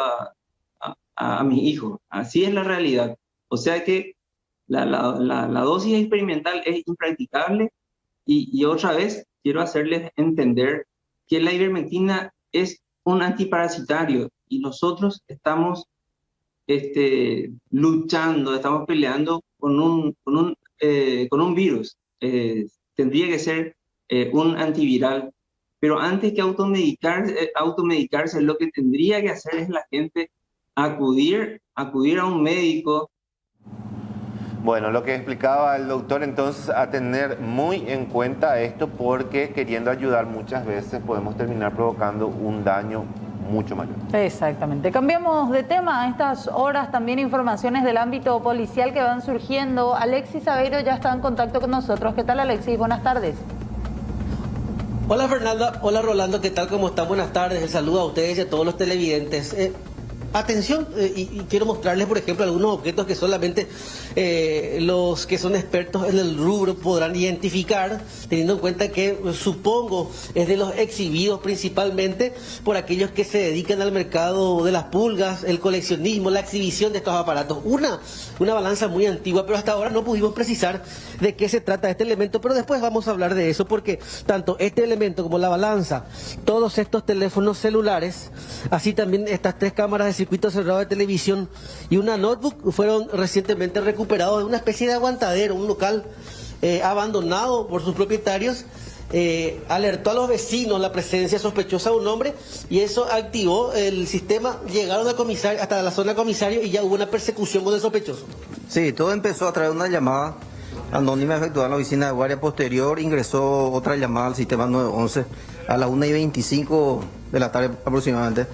a mis hijos. Así es la realidad. O sea que la dosis experimental es impracticable y otra vez quiero hacerles entender que la ivermectina es un antiparasitario y nosotros estamos luchando, estamos peleando con un virus. Tendría que ser un antiviral, pero antes que automedicarse, lo que tendría que hacer es la gente acudir a un médico. Bueno, lo que explicaba el doctor, entonces, a tener muy en cuenta esto porque queriendo ayudar muchas veces podemos terminar provocando un daño mucho mayor. Exactamente. Cambiamos de tema. A estas horas también informaciones del ámbito policial que van surgiendo. Alexis Aveiro ya está en contacto con nosotros. ¿Qué tal, Alexis? Buenas tardes. Hola, Fernanda. Hola, Rolando. ¿Qué tal? ¿Cómo están? Buenas tardes. El saludo a ustedes y a todos los televidentes. Atención, y quiero mostrarles, por ejemplo, algunos objetos que solamente los que son expertos en el rubro podrán identificar, teniendo en cuenta que, supongo, es de los exhibidos principalmente por aquellos que se dedican al mercado de las pulgas, el coleccionismo, la exhibición de estos aparatos. Una balanza muy antigua, pero hasta ahora no pudimos precisar de qué se trata este elemento, pero después vamos a hablar de eso, porque tanto este elemento como la balanza, todos estos teléfonos celulares, así también estas 3 cámaras de circuito cerrado de televisión y una notebook fueron recientemente recuperados de una especie de aguantadero, un local abandonado por sus propietarios. Alertó a los vecinos la presencia sospechosa de un hombre y eso activó el sistema. Llegaron al comisario, hasta la zona comisario, y ya hubo una persecución con el sospechoso. Sí, todo empezó a través de una llamada anónima efectuada en la oficina de guardia posterior. Ingresó otra llamada al sistema 911 a las 1:25 de la tarde aproximadamente.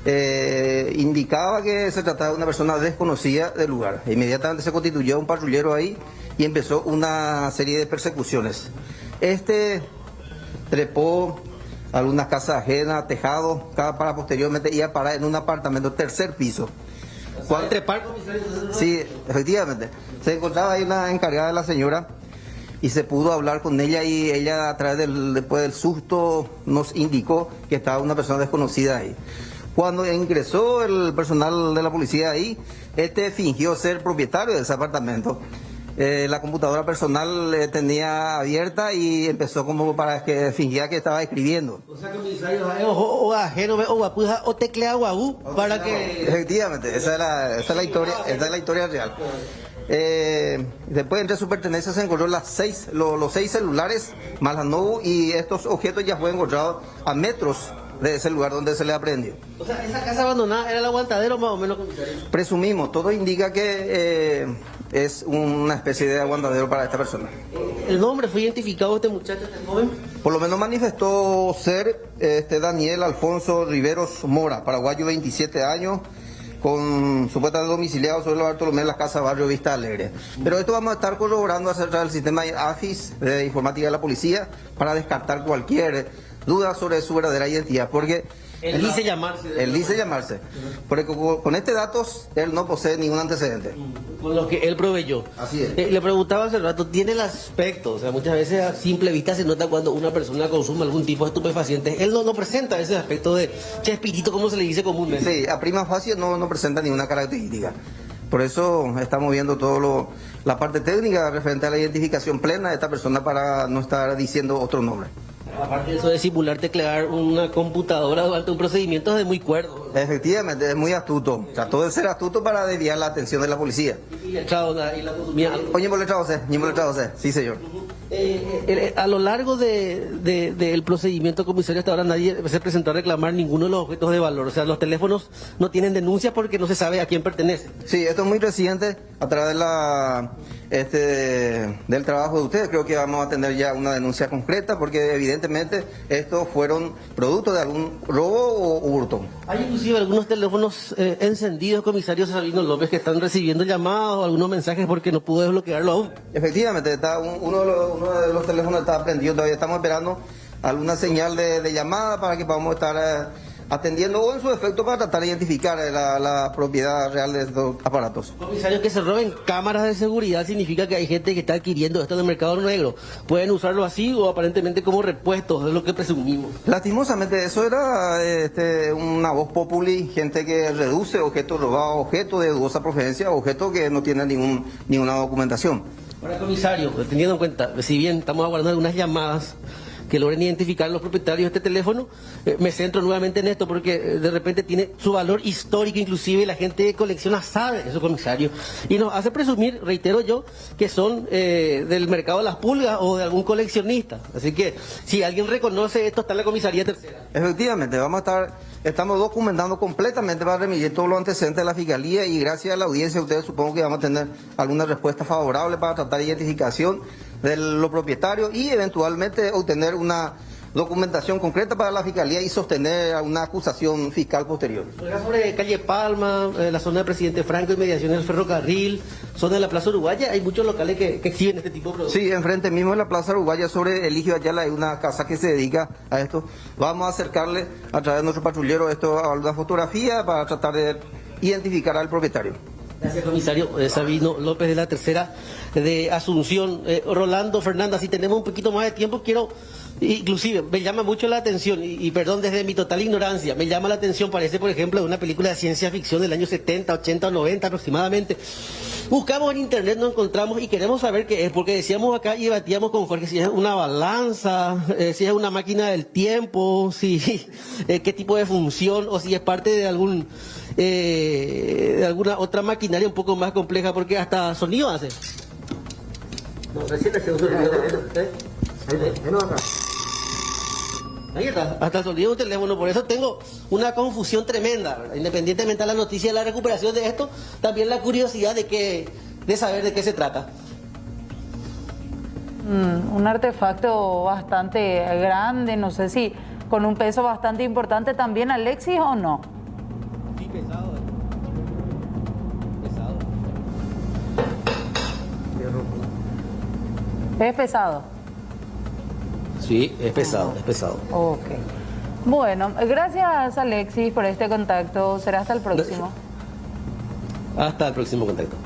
indicaba que se trataba de una persona desconocida del lugar. Inmediatamente se constituyó un patrullero ahí y empezó una serie de persecuciones. Trepó algunas casas ajenas, tejados, para posteriormente ir a parar en un apartamento tercer piso. Sí, efectivamente. Se encontraba ahí una encargada de la señora y se pudo hablar con ella y ella a través después del susto nos indicó que estaba una persona desconocida ahí. Cuando ingresó el personal de la policía ahí, fingió ser propietario de ese apartamento. La computadora personal tenía abierta y empezó como para que fingía que estaba escribiendo. O sea, comisario, o teclea guau para que... Efectivamente, esa es la historia real. Después entre sus pertenencias se encontró los 6 celulares más la notebook y estos objetos ya fueron encontrados a metros de ese lugar donde se le aprendió. O sea, esa casa abandonada era el aguantadero más o menos, comisario. Presumimos, todo indica que es una especie de aguantadero para esta persona. ¿El nombre fue identificado de este muchacho, este joven? Por lo menos manifestó ser Daniel Alfonso Riveros Mora, paraguayo, 27 años, con supuestamente domiciliado sobre los Bartolomé en la casa Barrio Vista Alegre. Pero esto vamos a estar corroborando acerca del sistema AFIS de informática de la policía para descartar cualquier duda sobre su verdadera identidad, porque él dice llamarse. Porque con este datos él no posee ningún antecedente. Con lo que él proveyó. Así es. Le preguntaba hace rato, tiene el aspecto, o sea, muchas veces a simple vista se nota cuando una persona consume algún tipo de estupefaciente. Él no presenta ese aspecto de chespirito, como se le dice comúnmente. Sí, a prima facie no presenta ninguna característica. Por eso estamos viendo la parte técnica referente a la identificación plena de esta persona para no estar diciendo otro nombre. Aparte de eso de simular teclear una computadora durante un procedimiento es de muy cuerdo. Efectivamente, es muy astuto. Trató de ser astuto para desviar la atención de la policía. ¿Y la consumía? Oye, sí, señor. A lo largo del procedimiento, comisario, hasta ahora nadie se presentó a reclamar ninguno de los objetos de valor. O sea, los teléfonos no tienen denuncias porque no se sabe a quién pertenece. Sí, esto es muy reciente. A través del trabajo de ustedes, creo que vamos a tener ya una denuncia concreta porque evidentemente estos fueron producto de algún robo o hurto. Hay inclusive algunos teléfonos encendidos, comisario Sabino López, que están recibiendo llamadas o algunos mensajes porque no pudo desbloquearlo aún. Efectivamente, está uno de los teléfonos está prendido, todavía estamos esperando alguna señal de llamada para que podamos estar atendiendo o en su efecto para tratar de identificar la propiedad real de estos aparatos. Comisario, que se roben cámaras de seguridad significa que hay gente que está adquiriendo esto en el mercado negro. ¿Pueden usarlo así o aparentemente como repuestos? Es lo que presumimos. Lastimosamente eso era una voz populi, gente que reduce objetos robados, objetos de dudosa procedencia, objetos que no tienen ninguna documentación. Ahora, comisario, teniendo en cuenta, si bien estamos aguardando algunas llamadas que logren identificar a los propietarios de este teléfono, me centro nuevamente en esto porque de repente tiene su valor histórico, inclusive la gente que colecciona sabe eso, comisario, y nos hace presumir, reitero yo, que son del mercado de las pulgas o de algún coleccionista. Así que si alguien reconoce esto, está en la comisaría tercera. Efectivamente, estamos documentando completamente para remitir todos los antecedentes de la fiscalía y gracias a la audiencia ustedes supongo que vamos a tener alguna respuesta favorable para tratar de identificación de los propietarios y eventualmente obtener una documentación concreta para la fiscalía y sostener una acusación fiscal posterior. Sobre calle Palma, la zona de Presidente Franco, inmediaciones del ferrocarril, zona de la Plaza Uruguaya, hay muchos locales que exhiben este tipo de productos. Sí, enfrente mismo de la Plaza Uruguaya, sobre Eligio Ayala, hay una casa que se dedica a esto. Vamos a acercarle a través de nuestro patrullero a la fotografía para tratar de identificar al propietario. Gracias, comisario. Sabino López de la Tercera de Asunción. Rolando, Fernanda, si tenemos un poquito más de tiempo, inclusive, me llama mucho la atención, y perdón desde mi total ignorancia, me llama la atención, parece por ejemplo de una película de ciencia ficción del año 70, 80 o 90 aproximadamente. Buscamos en internet, no encontramos y queremos saber qué es, porque decíamos acá y debatíamos con Jorge si es una balanza, si es una máquina del tiempo, qué tipo de función, o si es parte de alguna otra maquinaria un poco más compleja, porque hasta sonido hace. No, recién hace un sonido. Ahí está, hasta el sonido de un teléfono, por eso tengo una confusión tremenda, ¿verdad? Independientemente de la noticia de la recuperación de esto, también la curiosidad de saber de qué se trata. Un artefacto bastante grande, no sé si con un peso bastante importante también, Alexis, ¿o no? ¿Es pesado? Sí, es pesado, es pesado. Ok. Bueno, gracias Alexis por este contacto. Será hasta el próximo. Hasta el próximo contacto.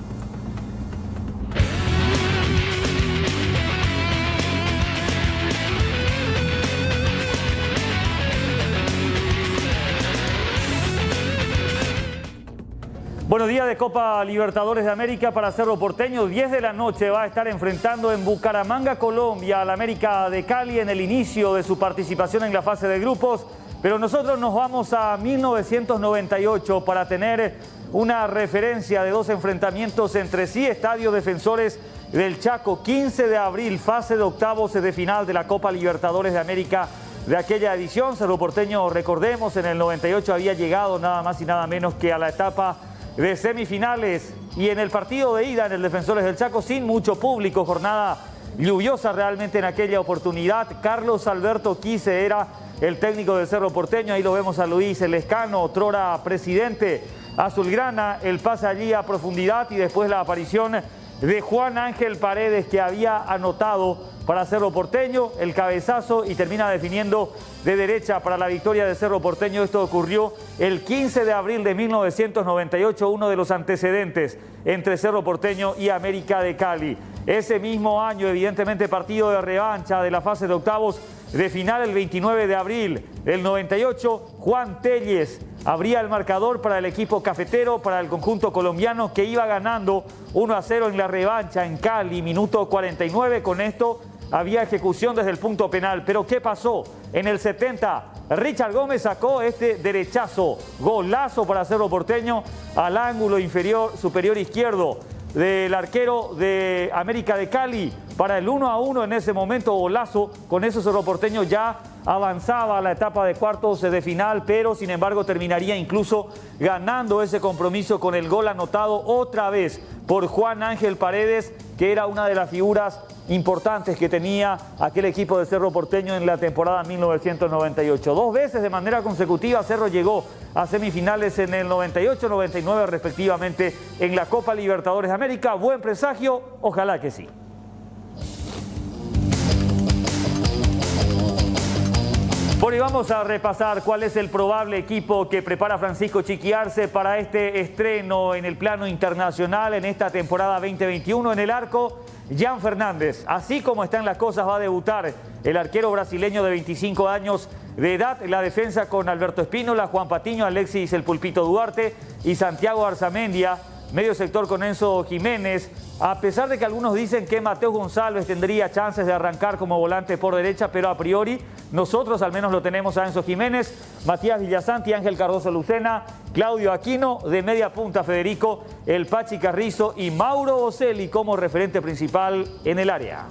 Buenos días de Copa Libertadores de América para Cerro Porteño. 10 de la noche va a estar enfrentando en Bucaramanga, Colombia, al América de Cali en el inicio de su participación en la fase de grupos. Pero nosotros nos vamos a 1998 para tener una referencia de dos enfrentamientos entre sí. Estadio Defensores del Chaco, 15 de abril, fase de octavos de final de la Copa Libertadores de América de aquella edición. Cerro Porteño, recordemos, en el 98 había llegado nada más y nada menos que a la etapa de semifinales, y en el partido de ida en el Defensores del Chaco sin mucho público, jornada lluviosa realmente en aquella oportunidad. Carlos Alberto Quise era el técnico del Cerro Porteño. Ahí lo vemos a Luis Lescano, otrora presidente azulgrana, el pase allí a profundidad y después la aparición de Juan Ángel Paredes, que había anotado para Cerro Porteño el cabezazo y termina definiendo de derecha para la victoria de Cerro Porteño. Esto ocurrió el 15 de abril de 1998, uno de los antecedentes entre Cerro Porteño y América de Cali. Ese mismo año, evidentemente, partido de revancha de la fase de octavos de final el 29 de abril del 98. Juan Telles abría el marcador para el equipo cafetero, para el conjunto colombiano, que iba ganando 1-0 en la revancha en Cali, minuto 49. Con esto había ejecución desde el punto penal. Pero ¿qué pasó? En el 70, Richard Gómez sacó este derechazo, golazo para Cerro Porteño al ángulo inferior superior izquierdo del arquero de América de Cali para el 1-1 en ese momento, golazo. Con eso Cerro Porteño ya avanzaba a la etapa de cuartos de final, pero sin embargo terminaría incluso ganando ese compromiso con el gol anotado otra vez por Juan Ángel Paredes, que era una de las figuras importantes que tenía aquel equipo de Cerro Porteño en la temporada 1998. Dos veces de manera consecutiva Cerro llegó a semifinales en el 98-99 respectivamente en la Copa Libertadores de América. Buen presagio, ojalá que sí. Por hoy vamos a repasar cuál es el probable equipo que prepara Francisco Chiqui Arce para este estreno en el plano internacional en esta temporada 2021. En el arco, Jan Fernández. Así como están las cosas, va a debutar el arquero brasileño de 25 años de edad. La defensa con Alberto Espínola, Juan Patiño, Alexis El Pulpito Duarte y Santiago Arzamendia. Medio sector con Enzo Jiménez. A pesar de que algunos dicen que Mateo González tendría chances de arrancar como volante por derecha, pero a priori nosotros al menos lo tenemos a Enzo Jiménez, Matías Villasanti, Ángel Cardoso Lucena, Claudio Aquino, de media punta Federico El Pachi Carrizo y Mauro Boselli como referente principal en el área.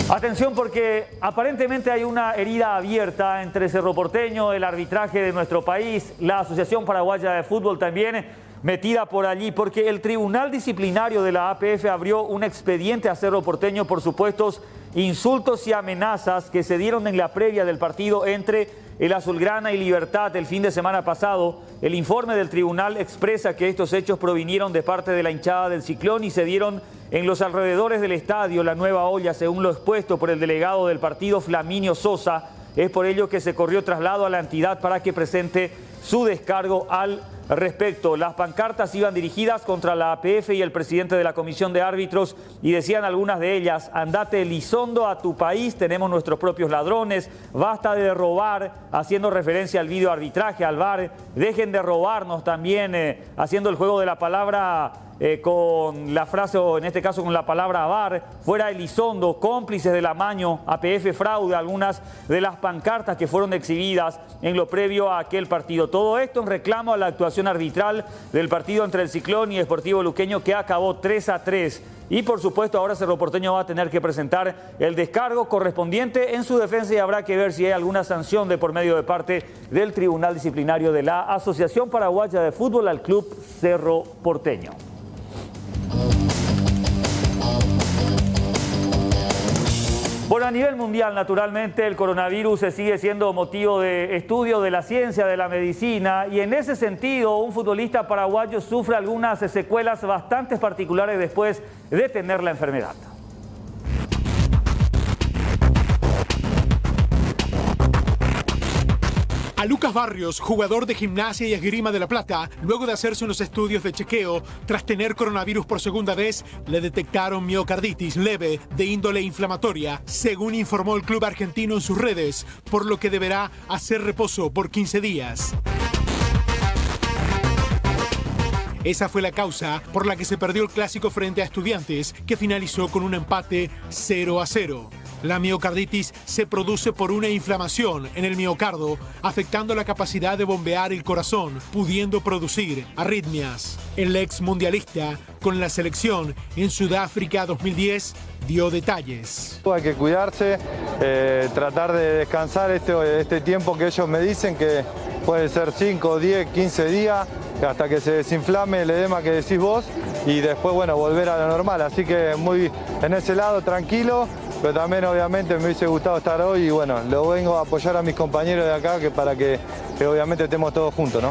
Atención, porque aparentemente hay una herida abierta entre Cerro Porteño, el arbitraje de nuestro país, la Asociación Paraguaya de Fútbol también metida por allí, porque el Tribunal Disciplinario de la APF abrió un expediente a Cerro Porteño por supuestos insultos y amenazas que se dieron en la previa del partido entre el Azulgrana y Libertad el fin de semana pasado. El informe del tribunal expresa que estos hechos provinieron de parte de la hinchada del Ciclón y se dieron en los alrededores del estadio La Nueva Olla, según lo expuesto por el delegado del partido, Flaminio Sosa. Es por ello que se corrió traslado a la entidad para que presente su descargo al respecto. Las pancartas iban dirigidas contra la APF y el presidente de la Comisión de Árbitros y decían algunas de ellas: andate Elizondo a tu país, tenemos nuestros propios ladrones, basta de robar, haciendo referencia al videoarbitraje, al VAR, dejen de robarnos también, haciendo el juego de la palabra con la frase, o en este caso con la palabra VAR, fuera Elizondo, cómplices del amaño, APF fraude, algunas de las pancartas que fueron exhibidas en lo previo a aquel partido. Todo esto en reclamo a la actuación arbitral del partido entre el Ciclón y Sportivo Luqueño, que acabó 3-3. Y por supuesto ahora Cerro Porteño va a tener que presentar el descargo correspondiente en su defensa y habrá que ver si hay alguna sanción de por medio de parte del Tribunal Disciplinario de la Asociación Paraguaya de Fútbol al Club Cerro Porteño. Bueno, a nivel mundial, naturalmente, el coronavirus sigue siendo motivo de estudio de la ciencia, de la medicina, y en ese sentido, un futbolista paraguayo sufre algunas secuelas bastante particulares después de tener la enfermedad. A Lucas Barrios, jugador de Gimnasia y Esgrima de La Plata, luego de hacerse unos estudios de chequeo, tras tener coronavirus por segunda vez, le detectaron miocarditis leve de índole inflamatoria, según informó el club argentino en sus redes, por lo que deberá hacer reposo por 15 días. Esa fue la causa por la que se perdió el clásico frente a Estudiantes, que finalizó con un empate 0-0. La miocarditis se produce por una inflamación en el miocardio, afectando la capacidad de bombear el corazón, pudiendo producir arritmias. El ex mundialista con la selección en Sudáfrica 2010 dio detalles. Hay que cuidarse, tratar de descansar este tiempo que ellos me dicen, que puede ser 5, 10, 15 días, hasta que se desinflame el edema que decís vos, y después, bueno, volver a lo normal. Así que muy en ese lado tranquilo, pero también obviamente me hubiese gustado estar hoy y bueno, lo vengo a apoyar a mis compañeros de acá para que obviamente estemos todos juntos, ¿no?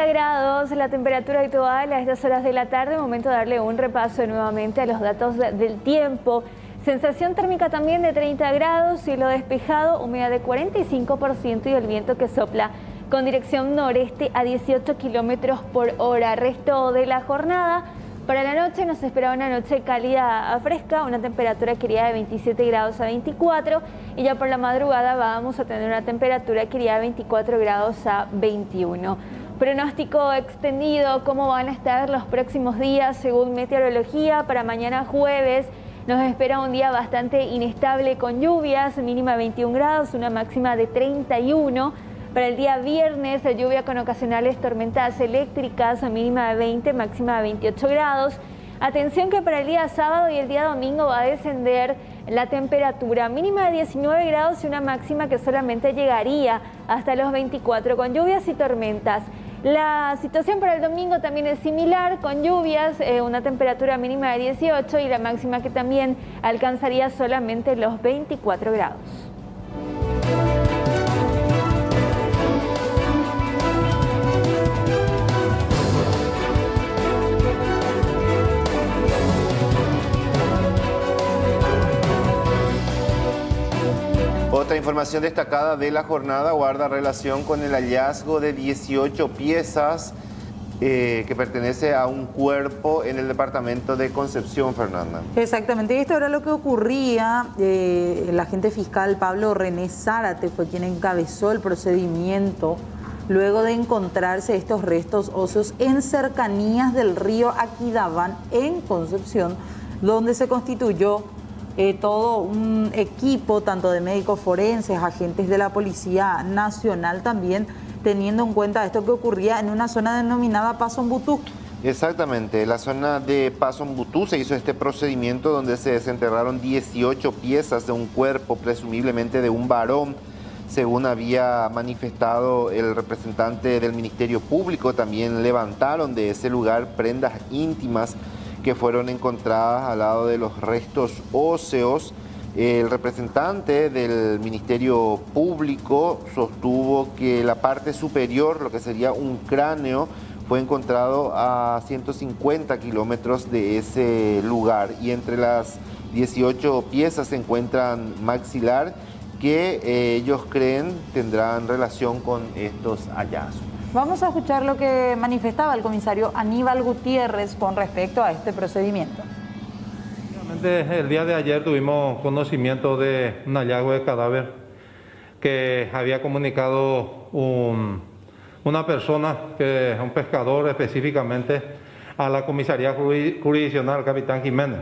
Grados la temperatura actual a estas horas de la tarde. Momento de darle un repaso nuevamente a los datos del tiempo. Sensación térmica también de 30 grados, cielo despejado, humedad de 45% y el viento que sopla con dirección noreste a 18 kilómetros por hora. Resto de la jornada. Para la noche nos espera una noche cálida a fresca, una temperatura que iría de 27 grados a 24 y ya por la madrugada vamos a tener una temperatura que iría de 24 grados a 21. Pronóstico extendido, cómo van a estar los próximos días según meteorología. Para mañana jueves nos espera un día bastante inestable con lluvias, mínima 21 grados, una máxima de 31. Para el día viernes, lluvia con ocasionales tormentas eléctricas, mínima de 20, máxima de 28 grados. Atención que para el día sábado y el día domingo va a descender la temperatura, mínima de 19 grados y una máxima que solamente llegaría hasta los 24 con lluvias y tormentas. La situación para el domingo también es similar, con lluvias, una temperatura mínima de 18 y la máxima que también alcanzaría solamente los 24 grados. Otra información destacada de la jornada guarda relación con el hallazgo de 18 piezas que pertenece a un cuerpo en el departamento de Concepción, Fernanda. Exactamente, y esto era lo que ocurría. El agente fiscal Pablo René Zárate fue quien encabezó el procedimiento luego de encontrarse estos restos óseos en cercanías del río Aquidaván, en Concepción, donde se constituyó todo un equipo, tanto de médicos forenses, agentes de la Policía Nacional también, teniendo en cuenta esto que ocurría en una zona denominada Pasombutú. Exactamente, en la zona de Pasombutú se hizo este procedimiento donde se desenterraron 18 piezas de un cuerpo, presumiblemente de un varón, según había manifestado el representante del Ministerio Público. También levantaron de ese lugar prendas íntimas que fueron encontradas al lado de los restos óseos. El representante del Ministerio Público sostuvo que la parte superior, lo que sería un cráneo, fue encontrado a 150 kilómetros de ese lugar, y entre las 18 piezas se encuentran maxilar que ellos creen tendrán relación con estos hallazgos. Vamos a escuchar lo que manifestaba el comisario Aníbal Gutiérrez con respecto a este procedimiento. El día de ayer tuvimos conocimiento de un hallazgo de cadáver que había comunicado una persona, un pescador específicamente, a la comisaría jurisdiccional, capitán Jiménez.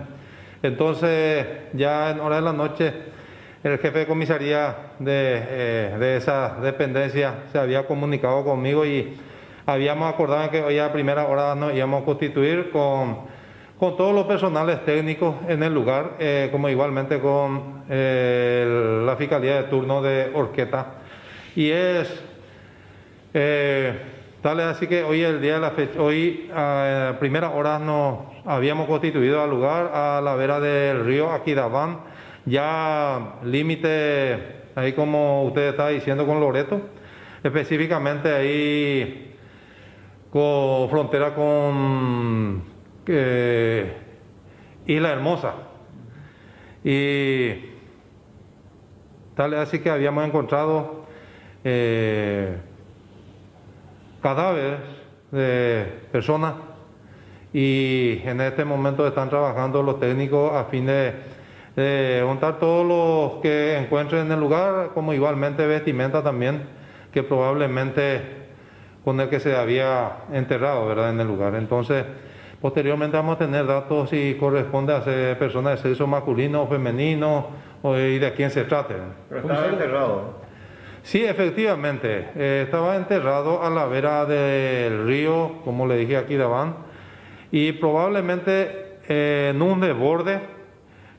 Entonces, ya en hora de la noche, el jefe de comisaría de esa dependencia se había comunicado conmigo y habíamos acordado que hoy a primera hora nos íbamos a constituir con con todos los personales técnicos en el lugar, como igualmente con la Fiscalía de turno de Orqueta. Y es tal es así que hoy el día de la fecha, hoy a primeras horas nos habíamos constituido al lugar a la vera del río Aquidabán, ya límite ahí como usted está diciendo con Loreto, específicamente ahí con frontera con Isla Hermosa. Y tal es así que habíamos encontrado cadáveres de personas y en este momento están trabajando los técnicos a fin de juntar todos los que encuentren en el lugar, como igualmente vestimenta también, que probablemente con el que se había enterrado, ¿verdad?, en el lugar. Entonces, posteriormente vamos a tener datos si corresponde a ser personas de sexo masculino o femenino y de quién se trate. Pero estaba enterrado. Sí, efectivamente, estaba enterrado a la vera del río, como le dije aquí, Dabán, y probablemente en un desborde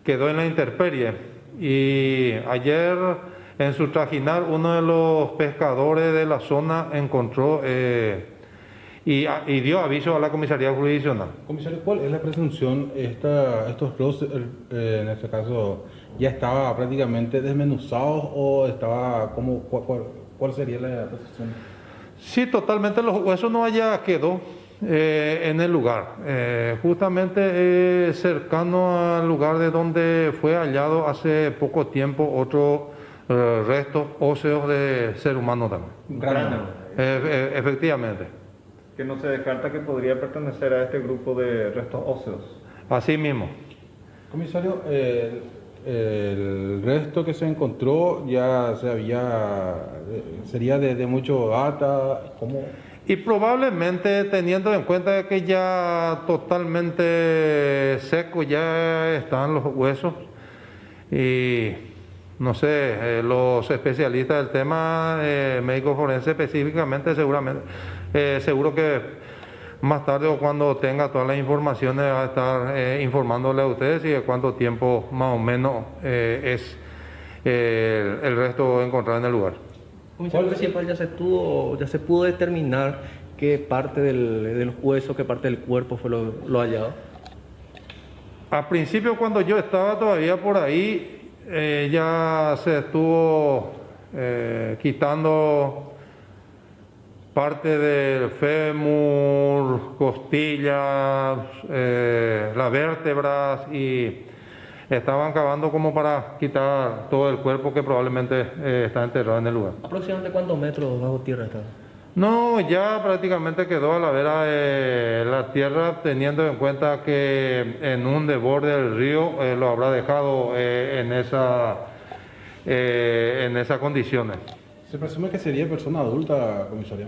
quedó en la intemperie. Y ayer, en su trajinar, uno de los pescadores de la zona encontró y dio aviso a la comisaría jurisdiccional. Comisario, ¿cuál es la presunción? ¿Estos ríos, en este caso, ya estaba prácticamente desmenuzados o estaba como cuál sería la presunción? Sí, totalmente, los huesos no allá quedó en el lugar, justamente cercano al lugar de donde fue hallado hace poco tiempo otro restos óseos de ser humano también. Un cráneo. Efectivamente. Que no se descarta que podría pertenecer a este grupo de restos óseos. Así mismo. Comisario, el resto que se encontró ya sería de mucho data, ¿cómo? Y probablemente teniendo en cuenta que ya totalmente seco ya están los huesos y no sé, los especialistas del tema, médico forense específicamente, seguro que más tarde o cuando tenga todas las informaciones va a estar informándole a ustedes y de cuánto tiempo más o menos es el resto encontrado en el lugar. Comisario principal, ya se pudo determinar qué parte del hueso, qué parte del cuerpo fue lo hallado. Al principio, cuando yo estaba todavía por ahí, ya se estuvo quitando parte del fémur, costillas, las vértebras y estaban cavando como para quitar todo el cuerpo que probablemente está enterrado en el lugar. ¿Aproximadamente cuántos metros bajo tierra está? No, ya prácticamente quedó a la vera de la tierra, teniendo en cuenta que en un desborde del río lo habrá dejado en esas condiciones. ¿Se presume que sería persona adulta, comisario?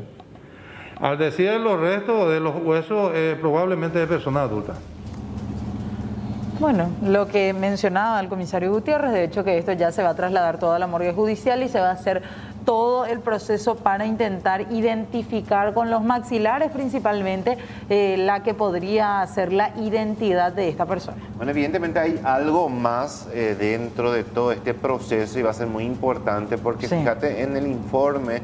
Al decir los restos de los huesos, probablemente de persona adulta. Bueno, lo que mencionaba el comisario Gutiérrez, de hecho que esto ya se va a trasladar toda la morgue judicial y se va a hacer todo el proceso para intentar identificar con los maxilares principalmente la que podría ser la identidad de esta persona. Bueno, evidentemente hay algo más dentro de todo este proceso y va a ser muy importante porque fíjate en el informe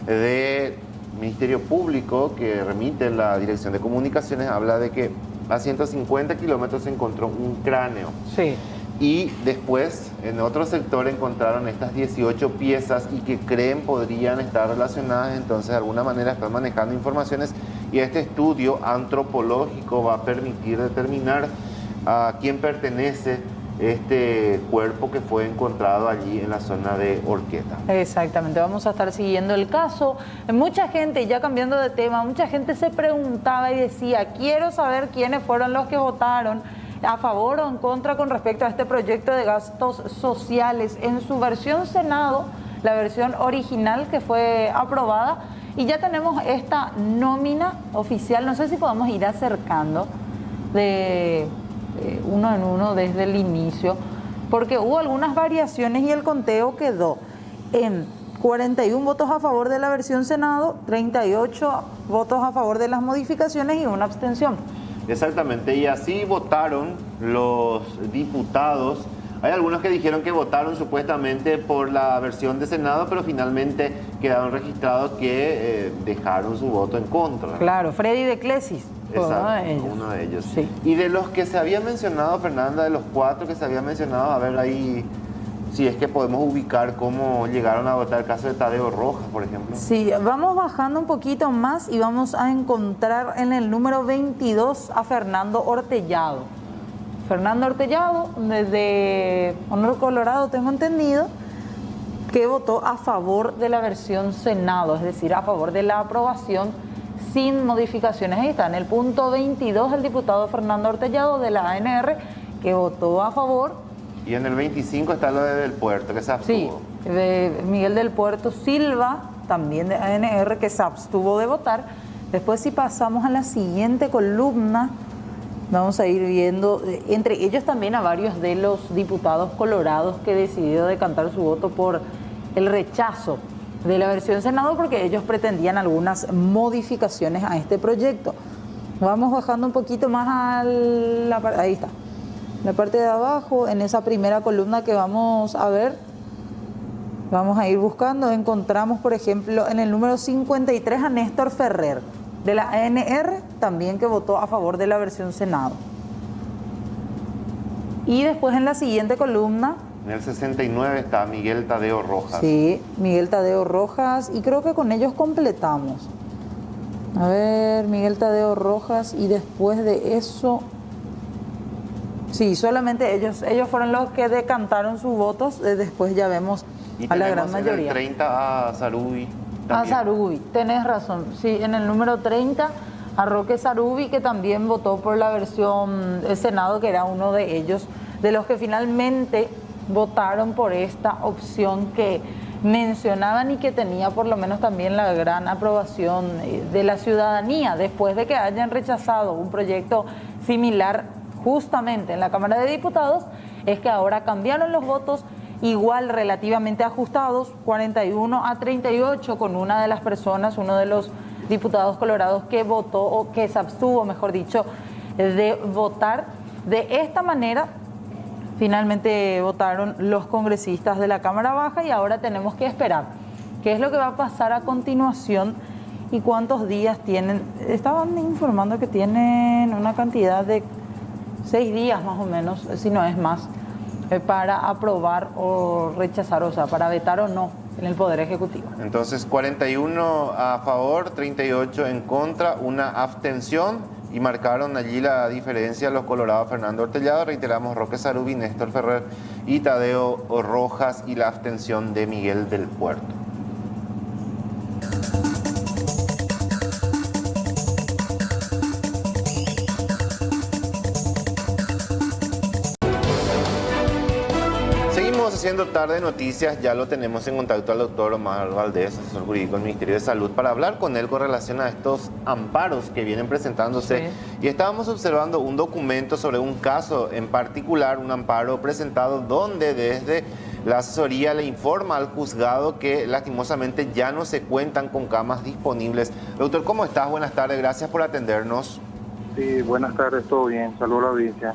del Ministerio Público que remite la Dirección de Comunicaciones, habla de que a 150 kilómetros se encontró un cráneo. Sí. Y después, en otro sector, encontraron estas 18 piezas y que creen podrían estar relacionadas, entonces de alguna manera están manejando informaciones y este estudio antropológico va a permitir determinar a quién pertenece este cuerpo que fue encontrado allí en la zona de Orqueta. Exactamente, vamos a estar siguiendo el caso. Mucha gente, ya cambiando de tema, mucha gente se preguntaba y decía, quiero saber quiénes fueron los que votaron a favor o en contra con respecto a este proyecto de gastos sociales en su versión Senado, la versión original que fue aprobada, y ya tenemos esta nómina oficial. No sé si podamos ir acercando de uno en uno desde el inicio, porque hubo algunas variaciones y el conteo quedó en 41 votos a favor de la versión Senado, 38 votos a favor de las modificaciones y una abstención. Exactamente, y así votaron los diputados. Hay algunos que dijeron que votaron supuestamente por la versión de Senado, pero finalmente quedaron registrados que dejaron su voto en contra. Claro, Freddy de Clesis. Exacto, uno de ellos. Sí. Y de los que se había mencionado, Fernanda, de los 4 que se había mencionado, a ver ahí si es que podemos ubicar cómo llegaron a votar el caso de Tadeo Rojas, por ejemplo. Sí, vamos bajando un poquito más y vamos a encontrar en el número 22 a Fernando Ortellado. Fernando Ortellado, desde Honor Colorado, tengo entendido, que votó a favor de la versión Senado, es decir, a favor de la aprobación sin modificaciones. Ahí está, en el punto 22, el diputado Fernando Ortellado de la ANR, que votó a favor. Y en el 25 está lo del Puerto, que se abstuvo. Sí, de Miguel del Puerto Silva, también de ANR, que se abstuvo de votar. Después, si pasamos a la siguiente columna, vamos a ir viendo, entre ellos también a varios de los diputados colorados que decidieron decantar su voto por el rechazo de la versión Senado, porque ellos pretendían algunas modificaciones a este proyecto. Vamos bajando un poquito más a la parte, ahí está, la parte de abajo, en esa primera columna que vamos a ver, vamos a ir buscando, encontramos por ejemplo en el número 53 a Néstor Ferrer, de la ANR, también que votó a favor de la versión Senado. Y después en la siguiente columna... En el 69 está Miguel Tadeo Rojas. Sí, Miguel Tadeo Rojas, y creo que con ellos completamos. A ver, Miguel Tadeo Rojas, y después de eso... Sí, solamente ellos fueron los que decantaron sus votos, después ya vemos a la gran mayoría. En el 30 a Sarubi. A Sarubi, tenés razón. Sí, en el número 30 a Roque Sarubi, que también votó por la versión del Senado, que era uno de ellos, de los que finalmente votaron por esta opción que mencionaban y que tenía por lo menos también la gran aprobación de la ciudadanía, después de que hayan rechazado un proyecto similar justamente en la Cámara de Diputados, es que ahora cambiaron los votos, igual relativamente ajustados, 41 a 38, con una de las personas, uno de los diputados colorados que votó, o que se abstuvo, mejor dicho, de votar. De esta manera, finalmente votaron los congresistas de la Cámara Baja, y ahora tenemos que esperar qué es lo que va a pasar a continuación y cuántos días tienen. Estaban informando que tienen una cantidad de 6 días más o menos, si no es más, para aprobar o rechazar, o sea, para vetar o no en el Poder Ejecutivo. Entonces, 41 a favor, 38 en contra, una abstención, y marcaron allí la diferencia los colorados Fernando Ortellado, reiteramos, Roque Sarubi, Néstor Ferrer y Tadeo Rojas, y la abstención de Miguel del Puerto. Haciendo tarde noticias, ya lo tenemos en contacto al doctor Omar Valdés, asesor jurídico del Ministerio de Salud, para hablar con él con relación a estos amparos que vienen presentándose. Sí. Y estábamos observando un documento sobre un caso en particular, un amparo presentado donde desde la asesoría le informa al juzgado que lastimosamente ya no se cuentan con camas disponibles. Doctor, ¿cómo estás? Buenas tardes, gracias por atendernos. Sí, buenas tardes, todo bien, saludos a la audiencia.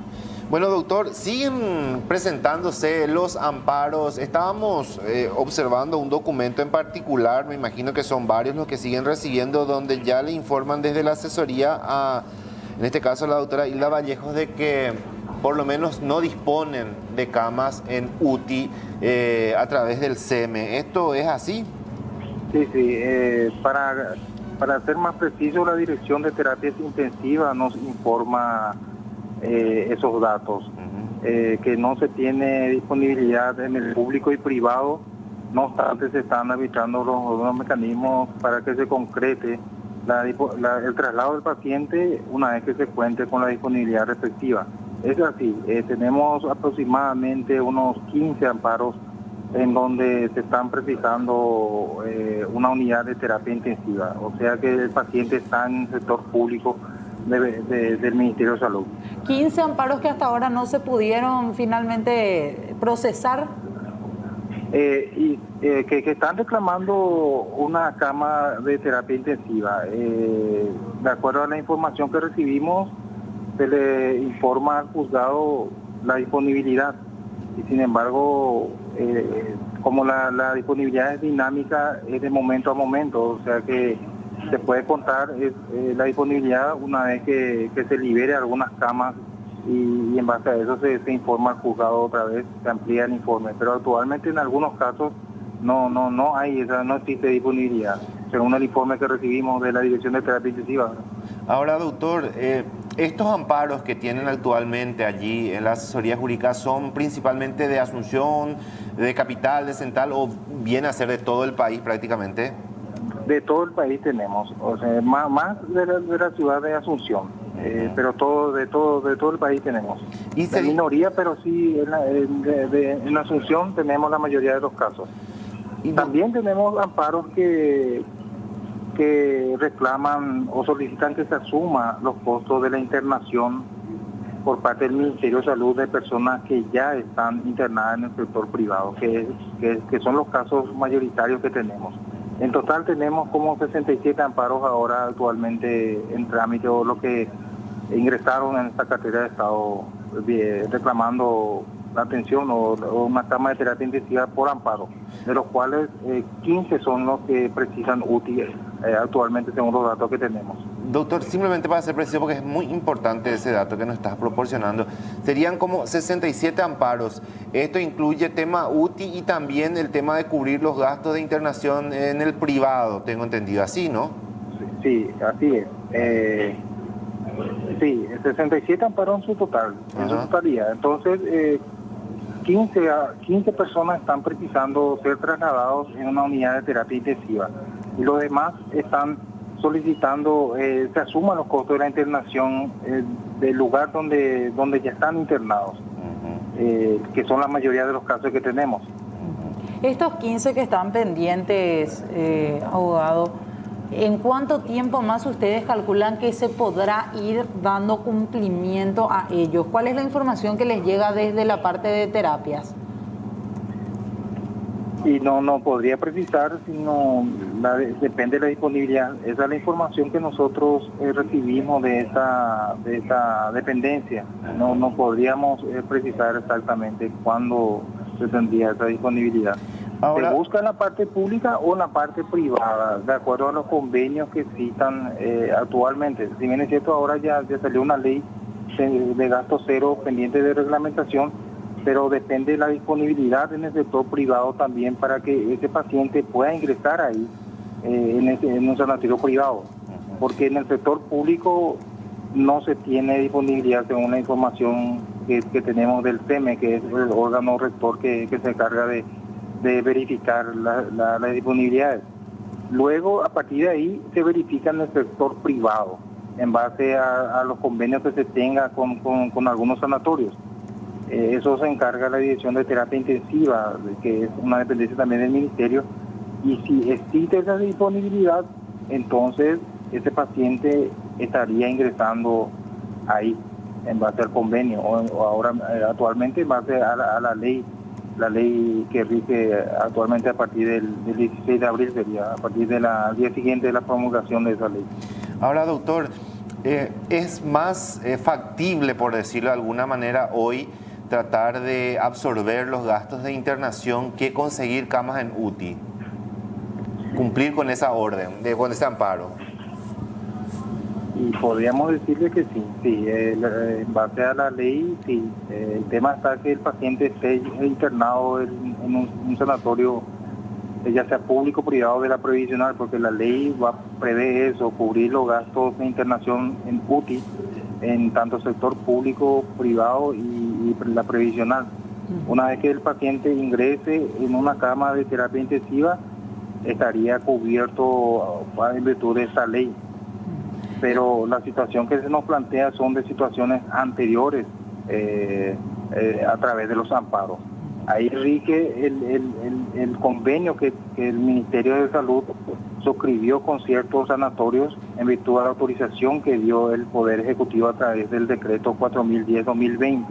Bueno, doctor, siguen presentándose los amparos. Estábamos observando un documento en particular, me imagino que son varios los que siguen recibiendo, donde ya le informan desde la asesoría a, en este caso, la doctora Hilda Vallejos, de que por lo menos no disponen de camas en UTI a través del CEME. ¿Esto es así? Sí, para ser más preciso, la Dirección de Terapias Intensivas nos informa esos datos, que no se tiene disponibilidad en el público y privado. No obstante, se están arbitrando los mecanismos para que se concrete el traslado del paciente una vez que se cuente con la disponibilidad respectiva. Es así, tenemos aproximadamente unos 15 amparos en donde se están precisando una unidad de terapia intensiva, o sea que el paciente está en el sector público del Ministerio de Salud. 15 amparos que hasta ahora no se pudieron finalmente procesar. Que están reclamando una cama de terapia intensiva. De acuerdo a la información que recibimos, se le informa al juzgado la disponibilidad. Y sin embargo, como la disponibilidad es dinámica, es de momento a momento, o sea que se puede contar la disponibilidad una vez que se libere algunas camas y en base a eso se informa al juzgado otra vez, se amplía el informe. Pero actualmente en algunos casos no existe disponibilidad, según el informe que recibimos de la Dirección de Terapia Intensiva. Ahora, doctor, estos amparos que tienen actualmente allí en la asesoría jurídica son principalmente de Asunción, de Capital, de Central, o viene a ser de todo el país prácticamente. De todo el país tenemos, o sea, más de la ciudad de Asunción, pero de todo el país tenemos. ¿Y la minoría, pero sí en Asunción tenemos la mayoría de los casos. Y también tenemos amparos que reclaman o solicitan que se asuma los costos de la internación por parte del Ministerio de Salud de personas que ya están internadas en el sector privado, que son los casos mayoritarios que tenemos. En total tenemos como 67 amparos ahora actualmente en trámite, o los que ingresaron en esta cartera de Estado reclamando la atención o una cama de terapia intensiva por amparo, de los cuales 15 son los que precisan UTI actualmente según los datos que tenemos. Doctor, simplemente para ser preciso, porque es muy importante ese dato que nos estás proporcionando, serían como 67 amparos. Esto incluye tema UTI y también el tema de cubrir los gastos de internación en el privado, tengo entendido, así, ¿no? Sí, así es. Sí, 67 amparos en su total, en su totalidad. Entonces, 15 personas están precisando ser trasladados en una unidad de terapia intensiva y los demás están solicitando se asuman los costos de la internación del lugar donde ya están internados, que son la mayoría de los casos que tenemos. Estos 15 que están pendientes, abogado, ¿en cuánto tiempo más ustedes calculan que se podrá ir dando cumplimiento a ellos? ¿Cuál es la información que les llega desde la parte de terapias? Y no podría precisar, sino depende de la disponibilidad. Esa es la información que nosotros recibimos de esta dependencia. No podríamos precisar exactamente cuándo se tendría esa disponibilidad. Ahora, se busca en la parte pública o en la parte privada, de acuerdo a los convenios que existan actualmente. Si bien es cierto, ahora ya salió una ley de gasto cero pendiente de reglamentación, pero depende de la disponibilidad en el sector privado también para que ese paciente pueda ingresar ahí en un sanatorio privado, porque en el sector público no se tiene disponibilidad según la información que tenemos del CEME, que es el órgano rector que se encarga de verificar las disponibilidades. Luego, a partir de ahí, se verifica en el sector privado, en base a los convenios que se tenga con algunos sanatorios. Eso se encarga la Dirección de Terapia Intensiva, que es una dependencia también del Ministerio, y si existe esa disponibilidad, entonces ese paciente estaría ingresando ahí, en base al convenio, o ahora actualmente en base a la ley que rige actualmente a partir del 16 de abril, sería a partir del día siguiente de la promulgación de esa ley. Ahora, doctor, ¿es más factible, por decirlo de alguna manera, hoy tratar de absorber los gastos de internación que conseguir camas en UTI? Cumplir con esa orden, con ese amparo. Y podríamos decirle que sí, en base a la ley, sí. El tema está que el paciente esté internado en un sanatorio, ya sea público o privado, de la previsional, porque la ley prevé eso, cubrir los gastos de internación en UTI, en tanto sector público, privado y la previsional. Una vez que el paciente ingrese en una cama de terapia intensiva, estaría cubierto en virtud de esa ley. Pero la situación que se nos plantea son de situaciones anteriores a través de los amparos. Ahí rige el convenio que el Ministerio de Salud suscribió con ciertos sanatorios en virtud de la autorización que dio el Poder Ejecutivo a través del decreto 4010-2020,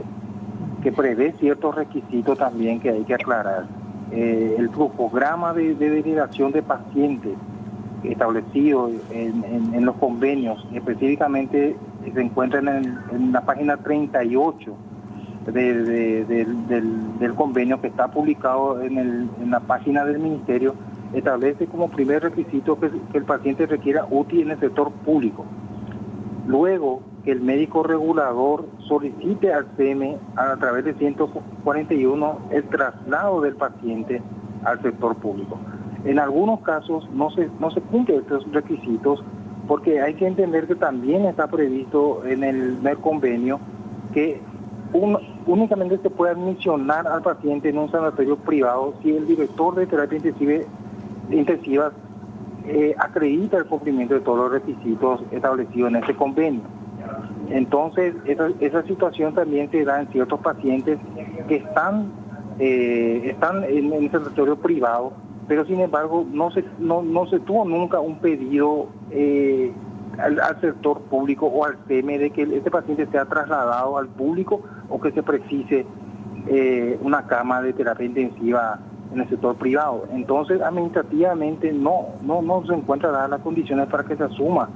que prevé ciertos requisitos también que hay que aclarar. El programa de derivación de pacientes establecido en los convenios, específicamente se encuentra en la página 38 del convenio que está publicado en la página del Ministerio. Establece como primer requisito que el paciente requiera UTI en el sector público. Luego, que el médico regulador solicite al CM a través de 141 el traslado del paciente al sector público. En algunos casos no se cumplen estos requisitos, porque hay que entender que también está previsto en el convenio que únicamente se puede admisionar al paciente en un sanatorio privado si el director de terapia intensiva acredita el cumplimiento de todos los requisitos establecidos en ese convenio. Entonces, esa situación también se da en ciertos pacientes que están en el sanatorio privado, pero sin embargo no se tuvo nunca un pedido al sector público o al CM de que este paciente sea trasladado al público o que se precise una cama de terapia intensiva en el sector privado. Entonces, administrativamente no se encuentran dadas las condiciones para que se asuma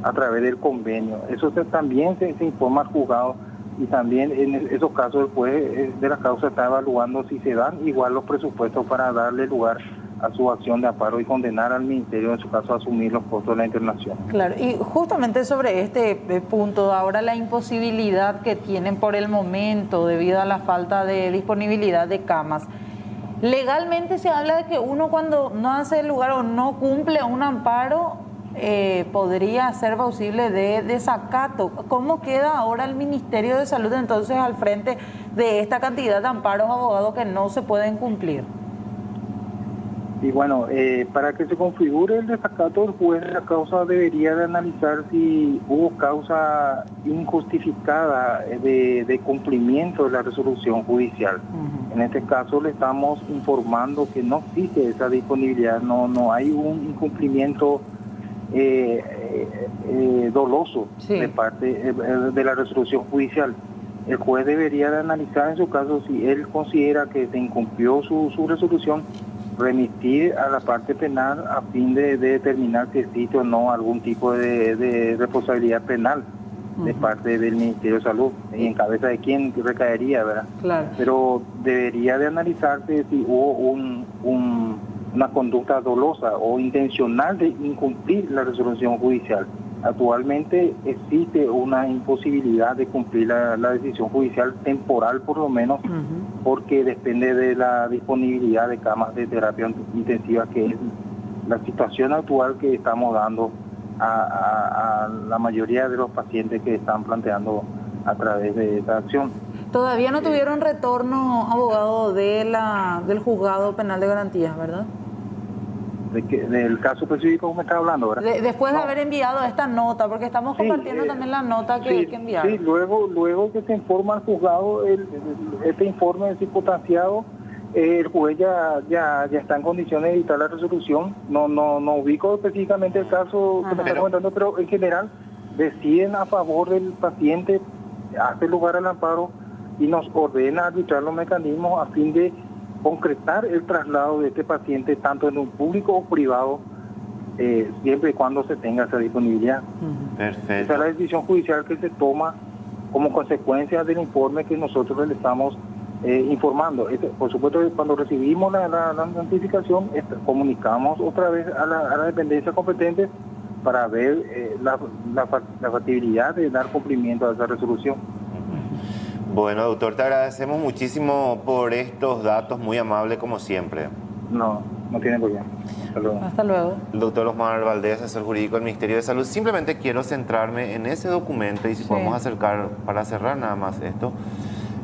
a través del convenio. Eso también se informa al juzgado, y también en esos casos el juez de la causa está evaluando si se dan igual los presupuestos para darle lugar a su acción de amparo y condenar al Ministerio, en su caso, a asumir los costos de la internación. Claro, y justamente sobre este punto, ahora la imposibilidad que tienen por el momento debido a la falta de disponibilidad de camas. Legalmente se habla de que uno, cuando no hace el lugar o no cumple un amparo, podría ser posible de desacato. ¿Cómo queda ahora el Ministerio de Salud entonces al frente de esta cantidad de amparos, abogados, que no se pueden cumplir? Y bueno, para que se configure el desacato, el juez de la causa debería de analizar si hubo causa injustificada de cumplimiento de la resolución judicial. En este caso le estamos informando que no existe esa disponibilidad, no hay un incumplimiento doloso de parte de la resolución judicial. El juez debería de analizar en su caso si él considera que se incumplió su resolución, remitir a la parte penal a fin de determinar si existe o no algún tipo de responsabilidad penal de parte del Ministerio de Salud, y en cabeza de quién recaería, ¿verdad? Claro. Pero debería de analizarse si hubo una conducta dolosa o intencional de incumplir la resolución judicial. Actualmente existe una imposibilidad de cumplir la decisión judicial temporal, por lo menos, porque depende de la disponibilidad de camas de terapia intensiva, que es la situación actual que estamos dando a la mayoría de los pacientes que están planteando a través de esta acción. Todavía no tuvieron retorno, abogado, del juzgado penal de garantías, ¿verdad? Del caso específico que me está hablando, ¿verdad? Después de haber enviado esta nota, porque estamos compartiendo también la nota que enviaron. Sí, luego que se informa al juzgado este informe circunstanciado, el juez ya está en condiciones de dictar la resolución. No ubico específicamente el caso que me está comentando, pero en general deciden a favor del paciente, hace lugar al amparo y nos ordena arbitrar los mecanismos a fin de concretar el traslado de este paciente tanto en un público o privado, siempre y cuando se tenga esa disponibilidad. Perfecto. Esa es la decisión judicial que se toma como consecuencia del informe que nosotros le estamos informando. Por supuesto, cuando recibimos la notificación, comunicamos otra vez a la dependencia competente para ver la factibilidad de dar cumplimiento a esa resolución. Bueno, doctor, te agradecemos muchísimo por estos datos, muy amable como siempre. No tiene problema. Hasta luego. Hasta luego. El doctor Osmar Valdés, asesor jurídico del Ministerio de Salud. Simplemente quiero centrarme en ese documento y si podemos acercar, para cerrar nada más esto,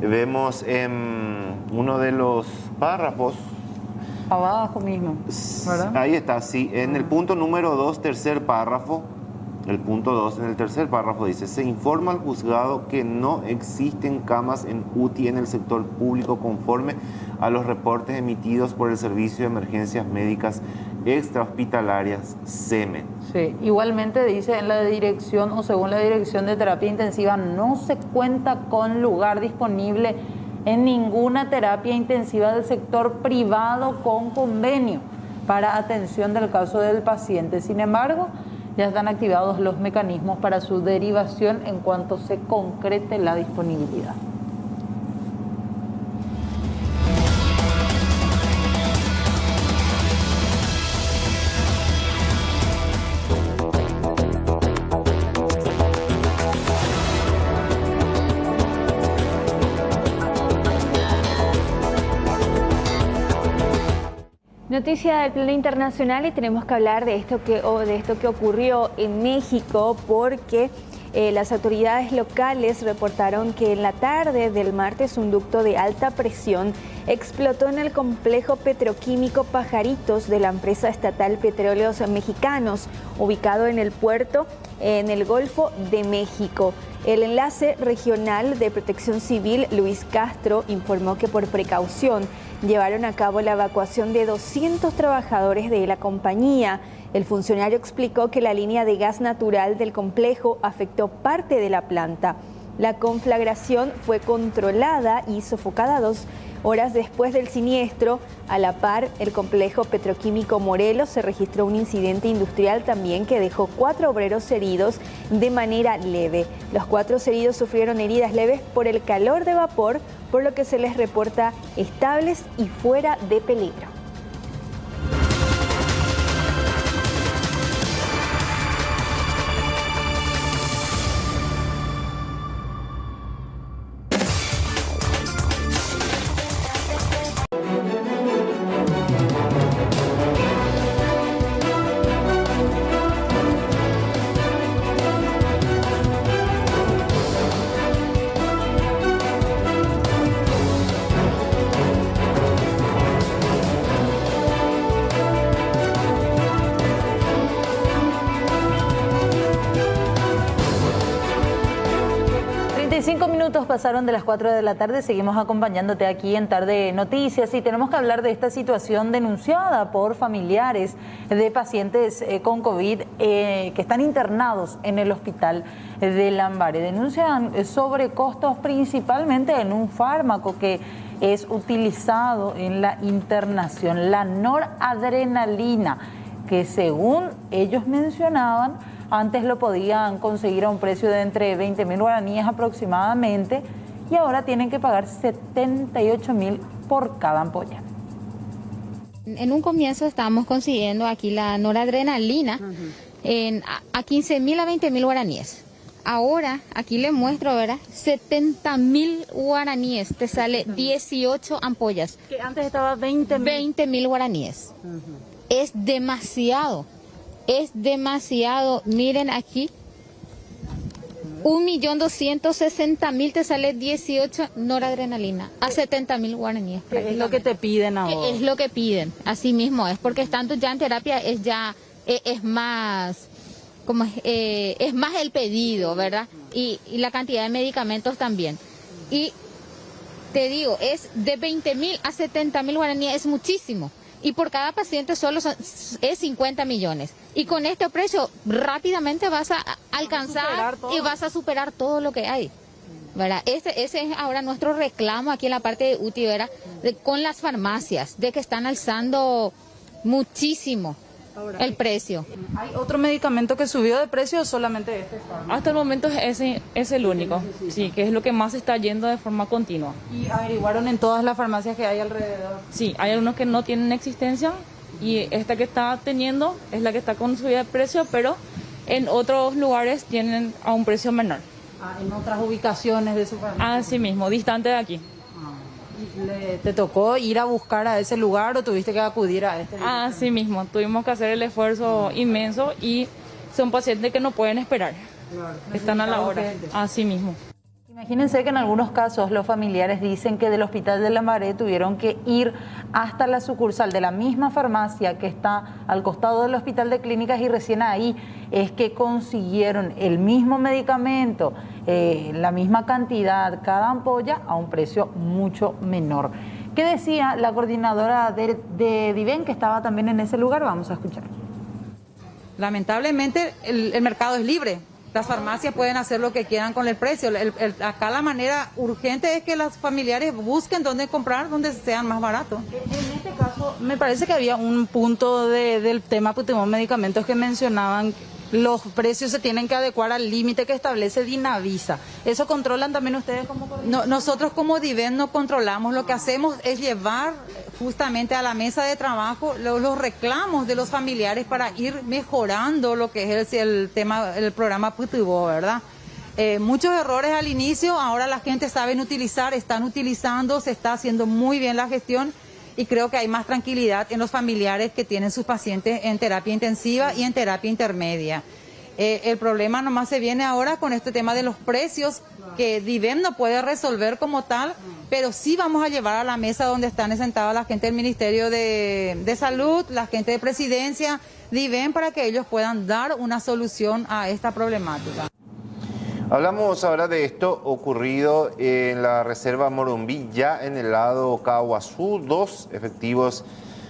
vemos en uno de los párrafos. Abajo mismo, ¿verdad? Ahí está, sí. En el punto número 2, tercer párrafo. El punto 2, en el tercer párrafo dice: se informa al juzgado que no existen camas en UTI en el sector público conforme a los reportes emitidos por el Servicio de Emergencias Médicas Extrahospitalarias, SEME. Sí, igualmente dice en la dirección o según la Dirección de Terapia Intensiva no se cuenta con lugar disponible en ninguna terapia intensiva del sector privado con convenio para atención del caso del paciente. Sin embargo, ya están activados los mecanismos para su derivación en cuanto se concrete la disponibilidad. Noticia del plano internacional y tenemos que hablar de esto que ocurrió en México porque las autoridades locales reportaron que en la tarde del martes un ducto de alta presión explotó en el complejo petroquímico Pajaritos de la empresa estatal Petróleos Mexicanos, ubicado en el puerto en el Golfo de México. El enlace regional de Protección Civil, Luis Castro, informó que por precaución llevaron a cabo la evacuación de 200 trabajadores de la compañía. El funcionario explicó que la línea de gas natural del complejo afectó parte de la planta. La conflagración fue controlada y sofocada 2 horas después del siniestro. A la par, el complejo petroquímico Morelos se registró un incidente industrial también que dejó 4 obreros heridos de manera leve. Los 4 heridos sufrieron heridas leves por el calor de vapor, por lo que se les reporta estables y fuera de peligro. Pasaron de las 4 de la tarde, seguimos acompañándote aquí en Tarde Noticias y tenemos que hablar de esta situación denunciada por familiares de pacientes con COVID que están internados en el hospital de Lambaré. Denuncian sobrecostos principalmente en un fármaco que es utilizado en la internación, la noradrenalina, que según ellos mencionaban, antes lo podían conseguir a un precio de entre 20.000 guaraníes aproximadamente y ahora tienen que pagar 78.000 por cada ampolla. En un comienzo estábamos consiguiendo aquí la noradrenalina a 15.000 a 20.000 guaraníes. Ahora, aquí les muestro, ¿verdad? 70.000 guaraníes, te sale 18 ampollas. Que antes estaba 20.000. 20.000 guaraníes. Es demasiado. Es demasiado. Miren aquí, 1.260.000 te sale 18 noradrenalina a 70.000 guaraníes. ¿Qué es lo que te piden ahora? Es lo que piden, así mismo es, porque estando ya en terapia es más, es más el pedido, ¿verdad? Y la cantidad de medicamentos también. Y te digo, es de 20.000 a 70.000 guaraníes, es muchísimo. Y por cada paciente solo es 50 millones. Y con este precio rápidamente vas a alcanzar y vas a superar todo lo que hay, ¿verdad? Ese es ahora nuestro reclamo aquí en la parte de UTI, ¿verdad? Con las farmacias, de que están alzando muchísimo el precio. ¿Hay otro medicamento que subió de precio o solamente este fármaco? Hasta el momento ese es el único, sí, que es lo que más está yendo de forma continua. ¿Y averiguaron en todas las farmacias que hay alrededor? Sí, hay algunos que no tienen existencia y esta que está teniendo es la que está con subida de precio, pero en otros lugares tienen a un precio menor. En otras ubicaciones de su farmacia. Así mismo, distante de aquí. ¿Te tocó ir a buscar a ese lugar o tuviste que acudir a este lugar? Así mismo, tuvimos que hacer el esfuerzo inmenso y son pacientes que no pueden esperar. Claro, están a la hora. Así mismo. Imagínense que en algunos casos los familiares dicen que del hospital de Lambaré tuvieron que ir hasta la sucursal de la misma farmacia que está al costado del hospital de clínicas y recién ahí es que consiguieron el mismo medicamento, la misma cantidad, cada ampolla a un precio mucho menor. ¿Qué decía la coordinadora de Diven que estaba también en ese lugar? Vamos a escuchar. Lamentablemente el mercado es libre. Las farmacias pueden hacer lo que quieran con el precio. Acá la manera urgente es que los familiares busquen dónde comprar, donde sean más baratos. En este caso, me parece que había un punto del tema, pues, medicamentos que mencionaban los precios se tienen que adecuar al límite que establece Dinavisa. ¿Eso controlan también ustedes como coordinadores? No, nosotros como Diven no controlamos, lo que hacemos es llevar justamente a la mesa de trabajo los reclamos de los familiares para ir mejorando lo que es el programa Putibo, ¿verdad? Muchos errores al inicio, ahora la gente sabe utilizar, están utilizando, se está haciendo muy bien la gestión y creo que hay más tranquilidad en los familiares que tienen sus pacientes en terapia intensiva y en terapia intermedia. El problema nomás se viene ahora con este tema de los precios que Diven no puede resolver como tal, pero sí vamos a llevar a la mesa donde están sentados la gente del Ministerio de Salud, la gente de Presidencia, Diven, para que ellos puedan dar una solución a esta problemática. Hablamos ahora de esto ocurrido en la reserva Morumbí, ya en el lado Caguazú. 2 efectivos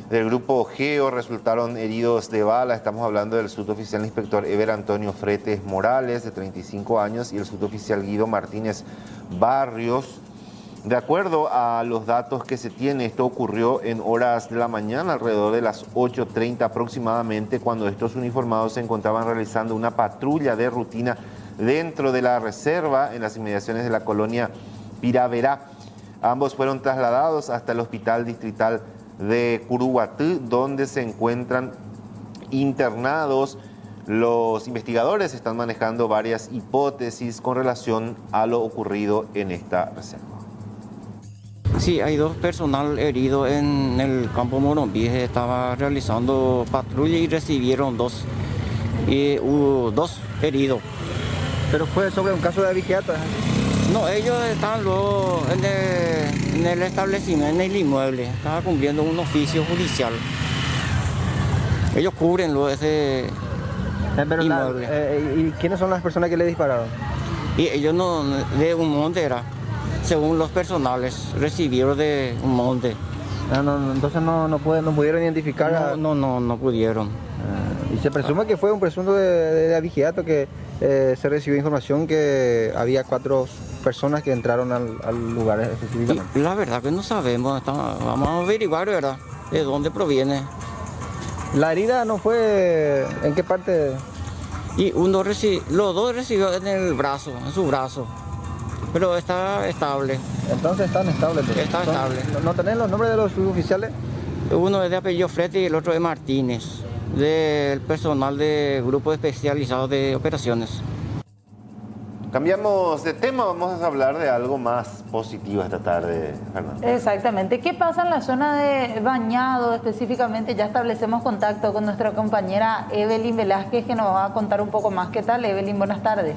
del grupo Geo resultaron heridos de bala. Estamos hablando del suboficial inspector Ever Antonio Fretes Morales, de 35 años, y el suboficial Guido Martínez Barrios. De acuerdo a los datos que se tiene, esto ocurrió en horas de la mañana, alrededor de las 8:30 aproximadamente, cuando estos uniformados se encontraban realizando una patrulla de rutina dentro de la reserva en las inmediaciones de la colonia Piraverá. Ambos fueron trasladados hasta el hospital distrital de Curuguatí, donde se encuentran internados. Los investigadores están manejando varias hipótesis con relación a lo ocurrido en esta reserva. Sí, hay 2 personal heridos en el campo Morumbí. Estaba realizando patrulla y recibieron 2 heridos. ¿Pero fue sobre un caso de abigeato? No, ellos estaban luego en el establecimiento, en el inmueble. Estaban cumpliendo un oficio judicial. Ellos cubren luego ese inmueble. ¿Y quiénes son las personas que le dispararon? Y ellos no, de un monte era. Según los personales, recibieron de un monte. Entonces no pudieron identificar. No pudieron. Y se presume que fue un presunto de abigeato, que se recibió información que había 4 personas que entraron al lugar específicamente. La verdad que no sabemos, vamos a averiguar, ¿verdad?, de dónde proviene. ¿La herida no fue en qué parte? Y los 2 recibió en el brazo, en su brazo. Pero está estable. Entonces están estables. Está estable. ¿No tenés los nombres de los suboficiales? Uno es de apellido Fretes y el otro es Martínez, del personal del grupo especializado de operaciones. Cambiamos de tema, vamos a hablar de algo más positivo esta tarde, Fernando. Exactamente. ¿Qué pasa en la zona de Bañado específicamente? Ya establecemos contacto con nuestra compañera Evelyn Velázquez, que nos va a contar un poco más. ¿Qué tal, Evelyn? Buenas tardes.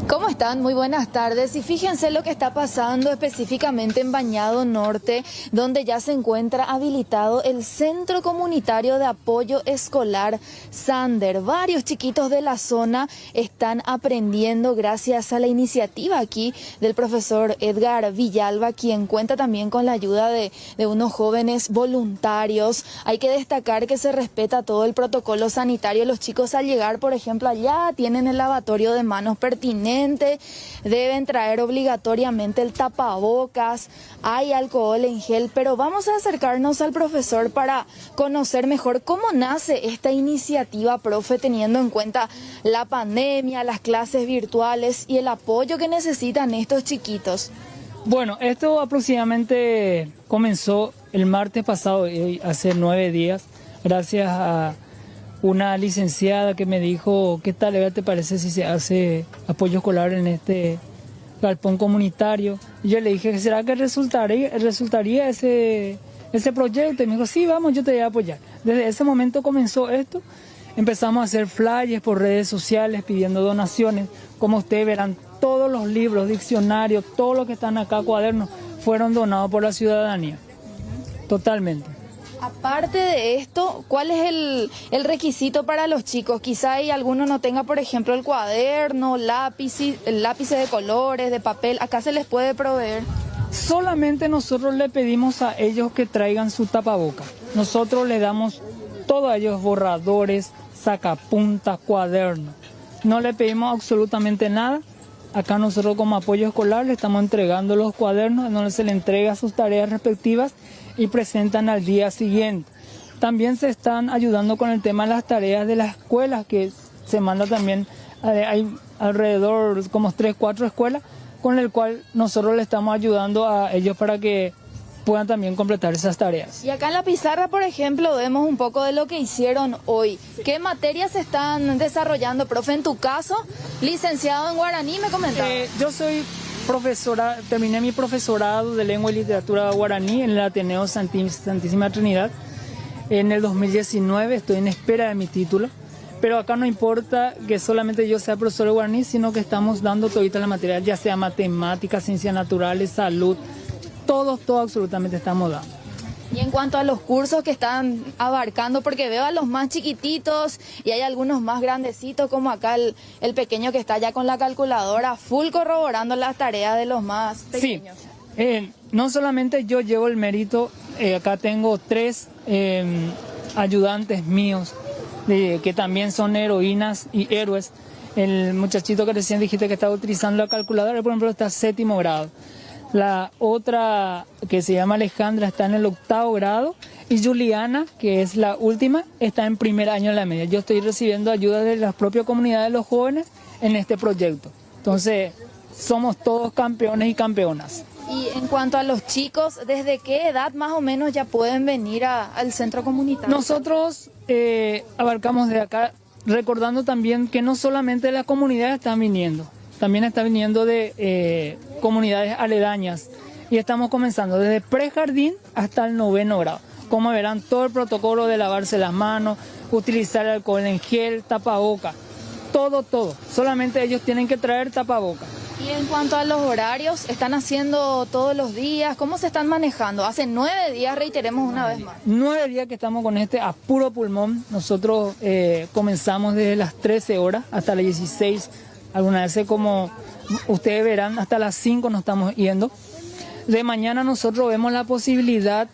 ¿Cómo están? Muy buenas tardes. Y fíjense lo que está pasando específicamente en Bañado Norte, donde ya se encuentra habilitado el Centro Comunitario de Apoyo Escolar Sander. Varios chiquitos de la zona están aprendiendo gracias a la iniciativa aquí del profesor Edgar Villalba, quien cuenta también con la ayuda de unos jóvenes voluntarios. Hay que destacar que se respeta todo el protocolo sanitario. Los chicos al llegar, por ejemplo, allá tienen el lavatorio de manos pertinente. Deben traer obligatoriamente el tapabocas, hay alcohol en gel, pero vamos a acercarnos al profesor para conocer mejor cómo nace esta iniciativa, profe, teniendo en cuenta la pandemia, las clases virtuales y el apoyo que necesitan estos chiquitos. Bueno, esto aproximadamente comenzó el martes pasado, hace 9 días, gracias a una licenciada que me dijo, ¿qué tal, Eva, te parece si se hace apoyo escolar en este galpón comunitario? Y yo le dije, ¿será que resultaría ese proyecto? Y me dijo, sí, vamos, yo te voy a apoyar. Desde ese momento comenzó esto, empezamos a hacer flyers por redes sociales pidiendo donaciones. Como ustedes verán, todos los libros, diccionarios, todo lo que están acá, cuadernos, fueron donados por la ciudadanía, totalmente. Aparte de esto, ¿cuál es el requisito para los chicos? Quizá hay alguno no tenga, por ejemplo, el cuaderno, lápices de colores, de papel. ¿Acá se les puede proveer? Solamente nosotros le pedimos a ellos que traigan su tapaboca. Nosotros le damos todos a ellos borradores, sacapuntas, cuadernos. No le pedimos absolutamente nada. Acá nosotros como apoyo escolar le estamos entregando los cuadernos, donde se le entrega sus tareas respectivas y presentan al día siguiente. También se están ayudando con el tema de las tareas de las escuelas, que se manda también, hay alrededor como 3, 4 escuelas, con el cual nosotros le estamos ayudando a ellos para que puedan también completar esas tareas. Y acá en la pizarra, por ejemplo, vemos un poco de lo que hicieron hoy. ¿Qué materias se están desarrollando, profe? En tu caso, licenciado en guaraní, me comentaba. Yo soy profesora, terminé mi profesorado de lengua y literatura guaraní en el Ateneo Santísima Trinidad. En el 2019 estoy en espera de mi título. Pero acá no importa que solamente yo sea profesor de guaraní, sino que estamos dando todita la materia, ya sea matemáticas, ciencias naturales, salud, todo absolutamente estamos dando. Y en cuanto a los cursos que están abarcando, porque veo a los más chiquititos y hay algunos más grandecitos, como acá el pequeño que está ya con la calculadora, full corroborando las tareas de los más pequeños. Sí, no solamente yo llevo el mérito, acá tengo 3 ayudantes míos, que también son heroínas y héroes. El muchachito que recién dijiste que estaba utilizando la calculadora, por ejemplo, está en 7º grado. La otra, que se llama Alejandra, está en el 8º grado. Y Juliana, que es la última, está en 1er año de la media. Yo estoy recibiendo ayuda de la propia comunidad de los jóvenes en este proyecto. Entonces, somos todos campeones y campeonas. Y en cuanto a los chicos, ¿desde qué edad más o menos ya pueden venir al centro comunitario? Nosotros abarcamos de acá, recordando también que no solamente las comunidades están viniendo, también está viniendo de comunidades aledañas. Y estamos comenzando desde prejardín hasta el 9º grado. Como verán, todo el protocolo de lavarse las manos, utilizar alcohol en gel, tapaboca, todo. Solamente ellos tienen que traer tapaboca. Y en cuanto a los horarios, ¿están haciendo todos los días? ¿Cómo se están manejando? Hace 9 días, reiteremos una vez más. 9 días que estamos con este a puro pulmón. Nosotros comenzamos desde las 13 horas hasta las 16. Algunas veces, como ustedes verán, hasta las 5 nos estamos yendo. De mañana nosotros vemos la posibilidad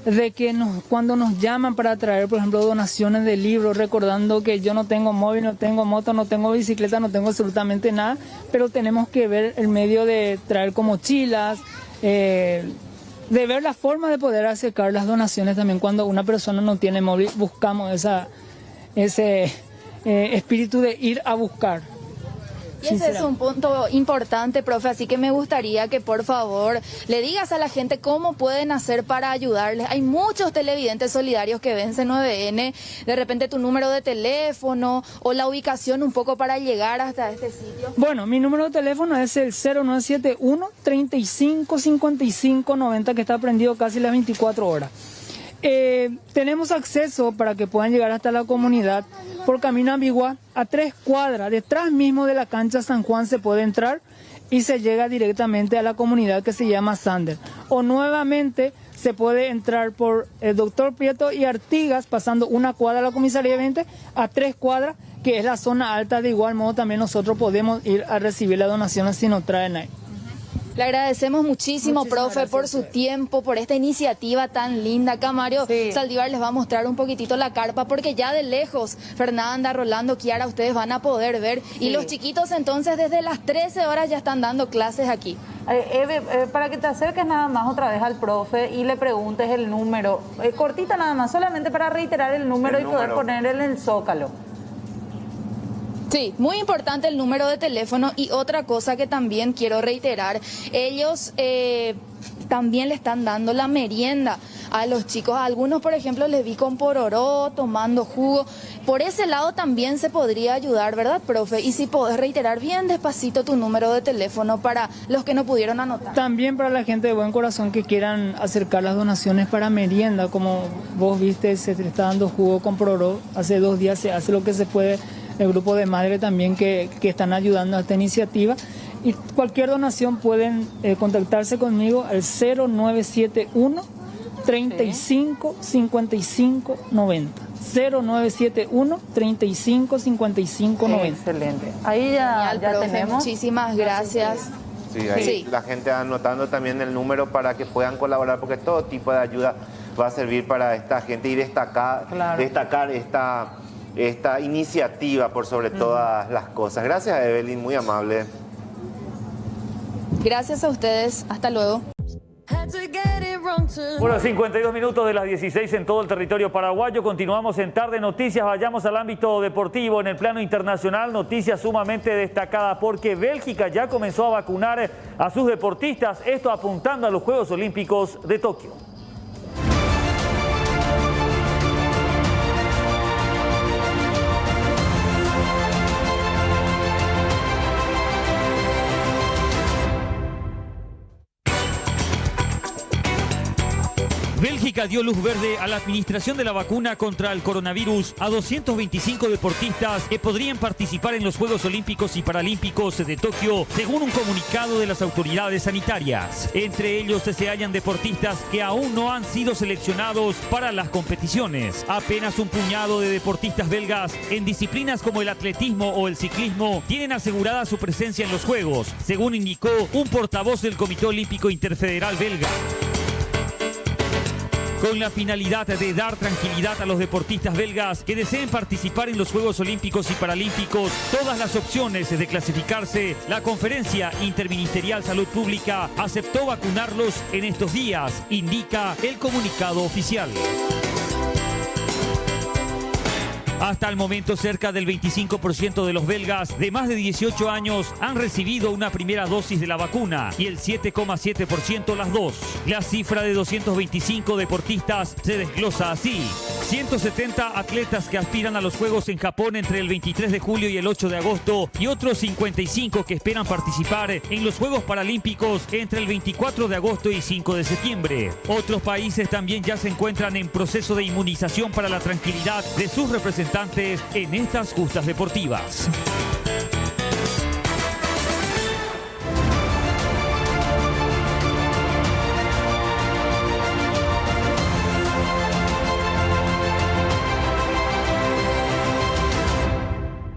de que cuando nos llaman para traer, por ejemplo, donaciones de libros, recordando que yo no tengo móvil, no tengo moto, no tengo bicicleta, no tengo absolutamente nada, pero tenemos que ver el medio de traer como mochilas, de ver la forma de poder acercar las donaciones también. Cuando una persona no tiene móvil, buscamos ese espíritu de ir a buscar. Y ese es un punto importante, profe, así que me gustaría que por favor le digas a la gente cómo pueden hacer para ayudarles. Hay muchos televidentes solidarios que ven C9N, de repente tu número de teléfono o la ubicación un poco para llegar hasta este sitio. Bueno, mi número de teléfono es el 0971-355590, que está prendido casi las 24 horas. Tenemos acceso para que puedan llegar hasta la comunidad por Camino Ambigua, a 3 cuadras, detrás mismo de la cancha San Juan se puede entrar y se llega directamente a la comunidad que se llama Sander. O nuevamente se puede entrar por el Doctor Prieto y Artigas, pasando 1 cuadra a la comisaría 20, a 3 cuadras, que es la zona alta. De igual modo también nosotros podemos ir a recibir las donaciones si nos traen ahí. Le agradecemos muchísimo, profe, por su tiempo, por esta iniciativa tan linda. Acá Mario Saldívar les va a mostrar un poquitito la carpa, porque ya de lejos, Fernanda, Rolando, Kiara, ustedes van a poder ver. Y los chiquitos entonces desde las 13 horas ya están dando clases aquí. Eve, para que te acerques nada más otra vez al profe y le preguntes el número, cortita nada más, solamente para reiterar el número y poder poner en el zócalo. Sí, muy importante el número de teléfono. Y otra cosa que también quiero reiterar, ellos también le están dando la merienda a los chicos. A algunos, por ejemplo, les vi con pororó, tomando jugo. Por ese lado también se podría ayudar, ¿verdad, profe? Y si podés reiterar bien despacito tu número de teléfono para los que no pudieron anotar. También para la gente de buen corazón que quieran acercar las donaciones para merienda. Como vos viste, se te está dando jugo con pororó. Hace 2 días se hace lo que se puede. El grupo de madres también que están ayudando a esta iniciativa. Y cualquier donación pueden contactarse conmigo al 0971 35 55 90. 0971 35 55 90. Excelente. Ahí ya profe, tenemos. Muchísimas gracias. Sí, ahí la gente anotando también el número para que puedan colaborar, porque todo tipo de ayuda va a servir para esta gente y destacar esta iniciativa por sobre todas las cosas. Gracias, Evelyn, muy amable. Gracias a ustedes. Hasta luego. Bueno, 52 minutos de las 16 en todo el territorio paraguayo. Continuamos en Tarde Noticias. Vayamos al ámbito deportivo. En el plano internacional, noticia sumamente destacada porque Bélgica ya comenzó a vacunar a sus deportistas. Esto apuntando a los Juegos Olímpicos de Tokio. Bélgica dio luz verde a la administración de la vacuna contra el coronavirus a 225 deportistas que podrían participar en los Juegos Olímpicos y Paralímpicos de Tokio, según un comunicado de las autoridades sanitarias. Entre ellos se hallan deportistas que aún no han sido seleccionados para las competiciones. Apenas un puñado de deportistas belgas en disciplinas como el atletismo o el ciclismo tienen asegurada su presencia en los Juegos, según indicó un portavoz del Comité Olímpico Interfederal belga. Con la finalidad de dar tranquilidad a los deportistas belgas que deseen participar en los Juegos Olímpicos y Paralímpicos, todas las opciones de clasificarse, la Conferencia Interministerial Salud Pública aceptó vacunarlos en estos días, indica el comunicado oficial. Hasta el momento, cerca del 25% de los belgas de más de 18 años han recibido una primera dosis de la vacuna y el 7,7% las dos. La cifra de 225 deportistas se desglosa así. 170 atletas que aspiran a los Juegos en Japón entre el 23 de julio y el 8 de agosto y otros 55 que esperan participar en los Juegos Paralímpicos entre el 24 de agosto y 5 de septiembre. Otros países también ya se encuentran en proceso de inmunización para la tranquilidad de sus representantes en estas justas deportivas.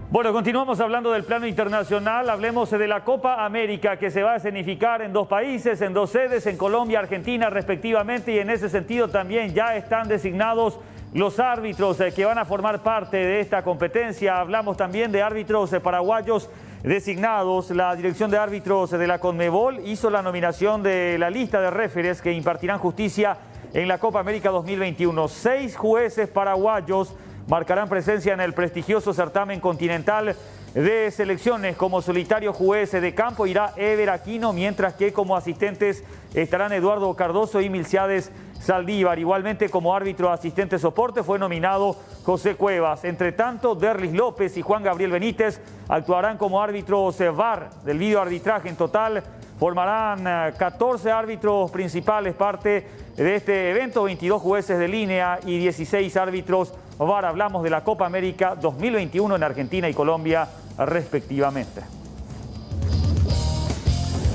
Bueno, continuamos hablando del plano internacional. Hablemos de la Copa América que se va a escenificar en dos países, en dos sedes, en Colombia, Argentina respectivamente, y en ese sentido también ya están designados los árbitros que van a formar parte de esta competencia. Hablamos también de árbitros paraguayos designados. La Dirección de Árbitros de la CONMEBOL hizo la nominación de la lista de referees que impartirán justicia en la Copa América 2021. 6 jueces paraguayos marcarán presencia en el prestigioso certamen continental de selecciones. Como solitario juez de campo irá Ever Aquino, mientras que como asistentes estarán Eduardo Cardoso y Milciades Saldívar. Igualmente, como árbitro asistente soporte fue nominado José Cuevas. Entre tanto, Derlis López y Juan Gabriel Benítez actuarán como árbitros VAR del videoarbitraje. En total formarán 14 árbitros principales parte de este evento, 22 jueces de línea y 16 árbitros VAR. Hablamos de la Copa América 2021 en Argentina y Colombia respectivamente.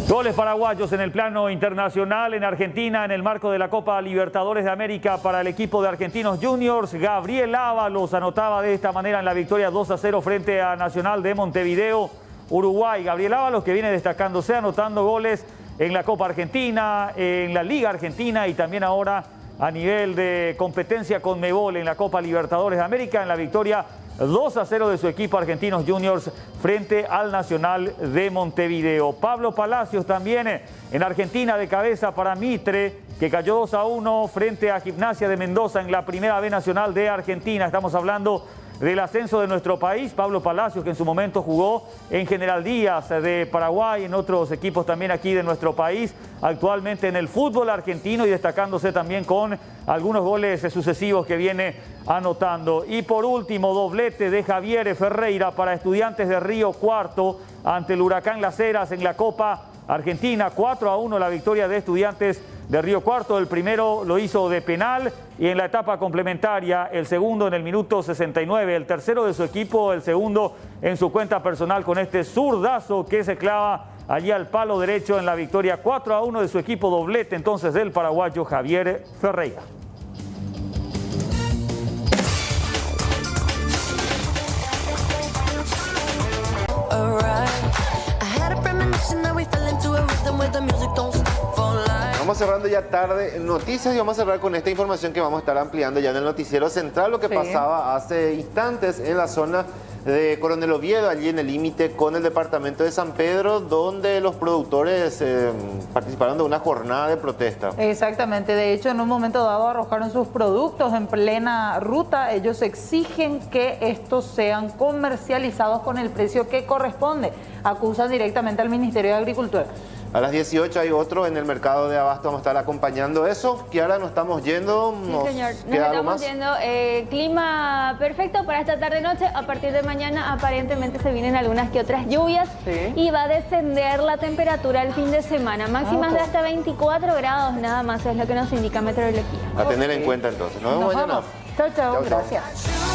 Goles paraguayos en el plano internacional. En Argentina, en el marco de la Copa Libertadores de América para el equipo de Argentinos Juniors, Gabriel Ábalos anotaba de esta manera en la victoria 2-0 frente a Nacional de Montevideo, Uruguay. Gabriel Ábalos, que viene destacándose, anotando goles en la Copa Argentina, en la Liga Argentina y también ahora a nivel de competencia CONMEBOL en la Copa Libertadores de América, en la victoria 2-0 de su equipo Argentinos Juniors frente al Nacional de Montevideo. Pablo Palacios también en Argentina de cabeza para Mitre, que cayó 2-1 frente a Gimnasia de Mendoza en la Primera B Nacional de Argentina. Estamos hablando del ascenso de nuestro país. Pablo Palacios, que en su momento jugó en General Díaz de Paraguay, en otros equipos también aquí de nuestro país, actualmente en el fútbol argentino y destacándose también con algunos goles sucesivos que viene anotando. Y por último, doblete de Javier Ferreira para Estudiantes de Río Cuarto ante el Huracán Las Heras en la Copa Argentina. 4-1 la victoria de Estudiantes de Río Cuarto. El primero lo hizo de penal y en la etapa complementaria, el segundo en el minuto 69, el tercero de su equipo, el segundo en su cuenta personal con este zurdazo que se clava allí al palo derecho en la victoria 4-1 de su equipo, doblete entonces del paraguayo Javier Ferreira. Vamos cerrando ya tarde noticias y vamos a cerrar con esta información que vamos a estar ampliando ya en el noticiero central, lo que pasaba hace instantes en la zona de Coronel Oviedo, allí en el límite con el departamento de San Pedro, donde los productores participaron de una jornada de protesta. Exactamente, de hecho en un momento dado arrojaron sus productos en plena ruta. Ellos exigen que estos sean comercializados con el precio que corresponde. Acusan directamente al Ministerio de Agricultura. A las 18 hay otro en el mercado de abasto, vamos a estar acompañando eso. Kiara, nos estamos yendo. Sí, señor. Nos estamos yendo. Clima perfecto para esta tarde-noche. A partir de mañana aparentemente se vienen algunas que otras lluvias y va a descender la temperatura el fin de semana. Máximas de hasta 24 grados nada más, es lo que nos indica meteorología. A tener en cuenta entonces. Nos vemos mañana. Chao, chao. Gracias.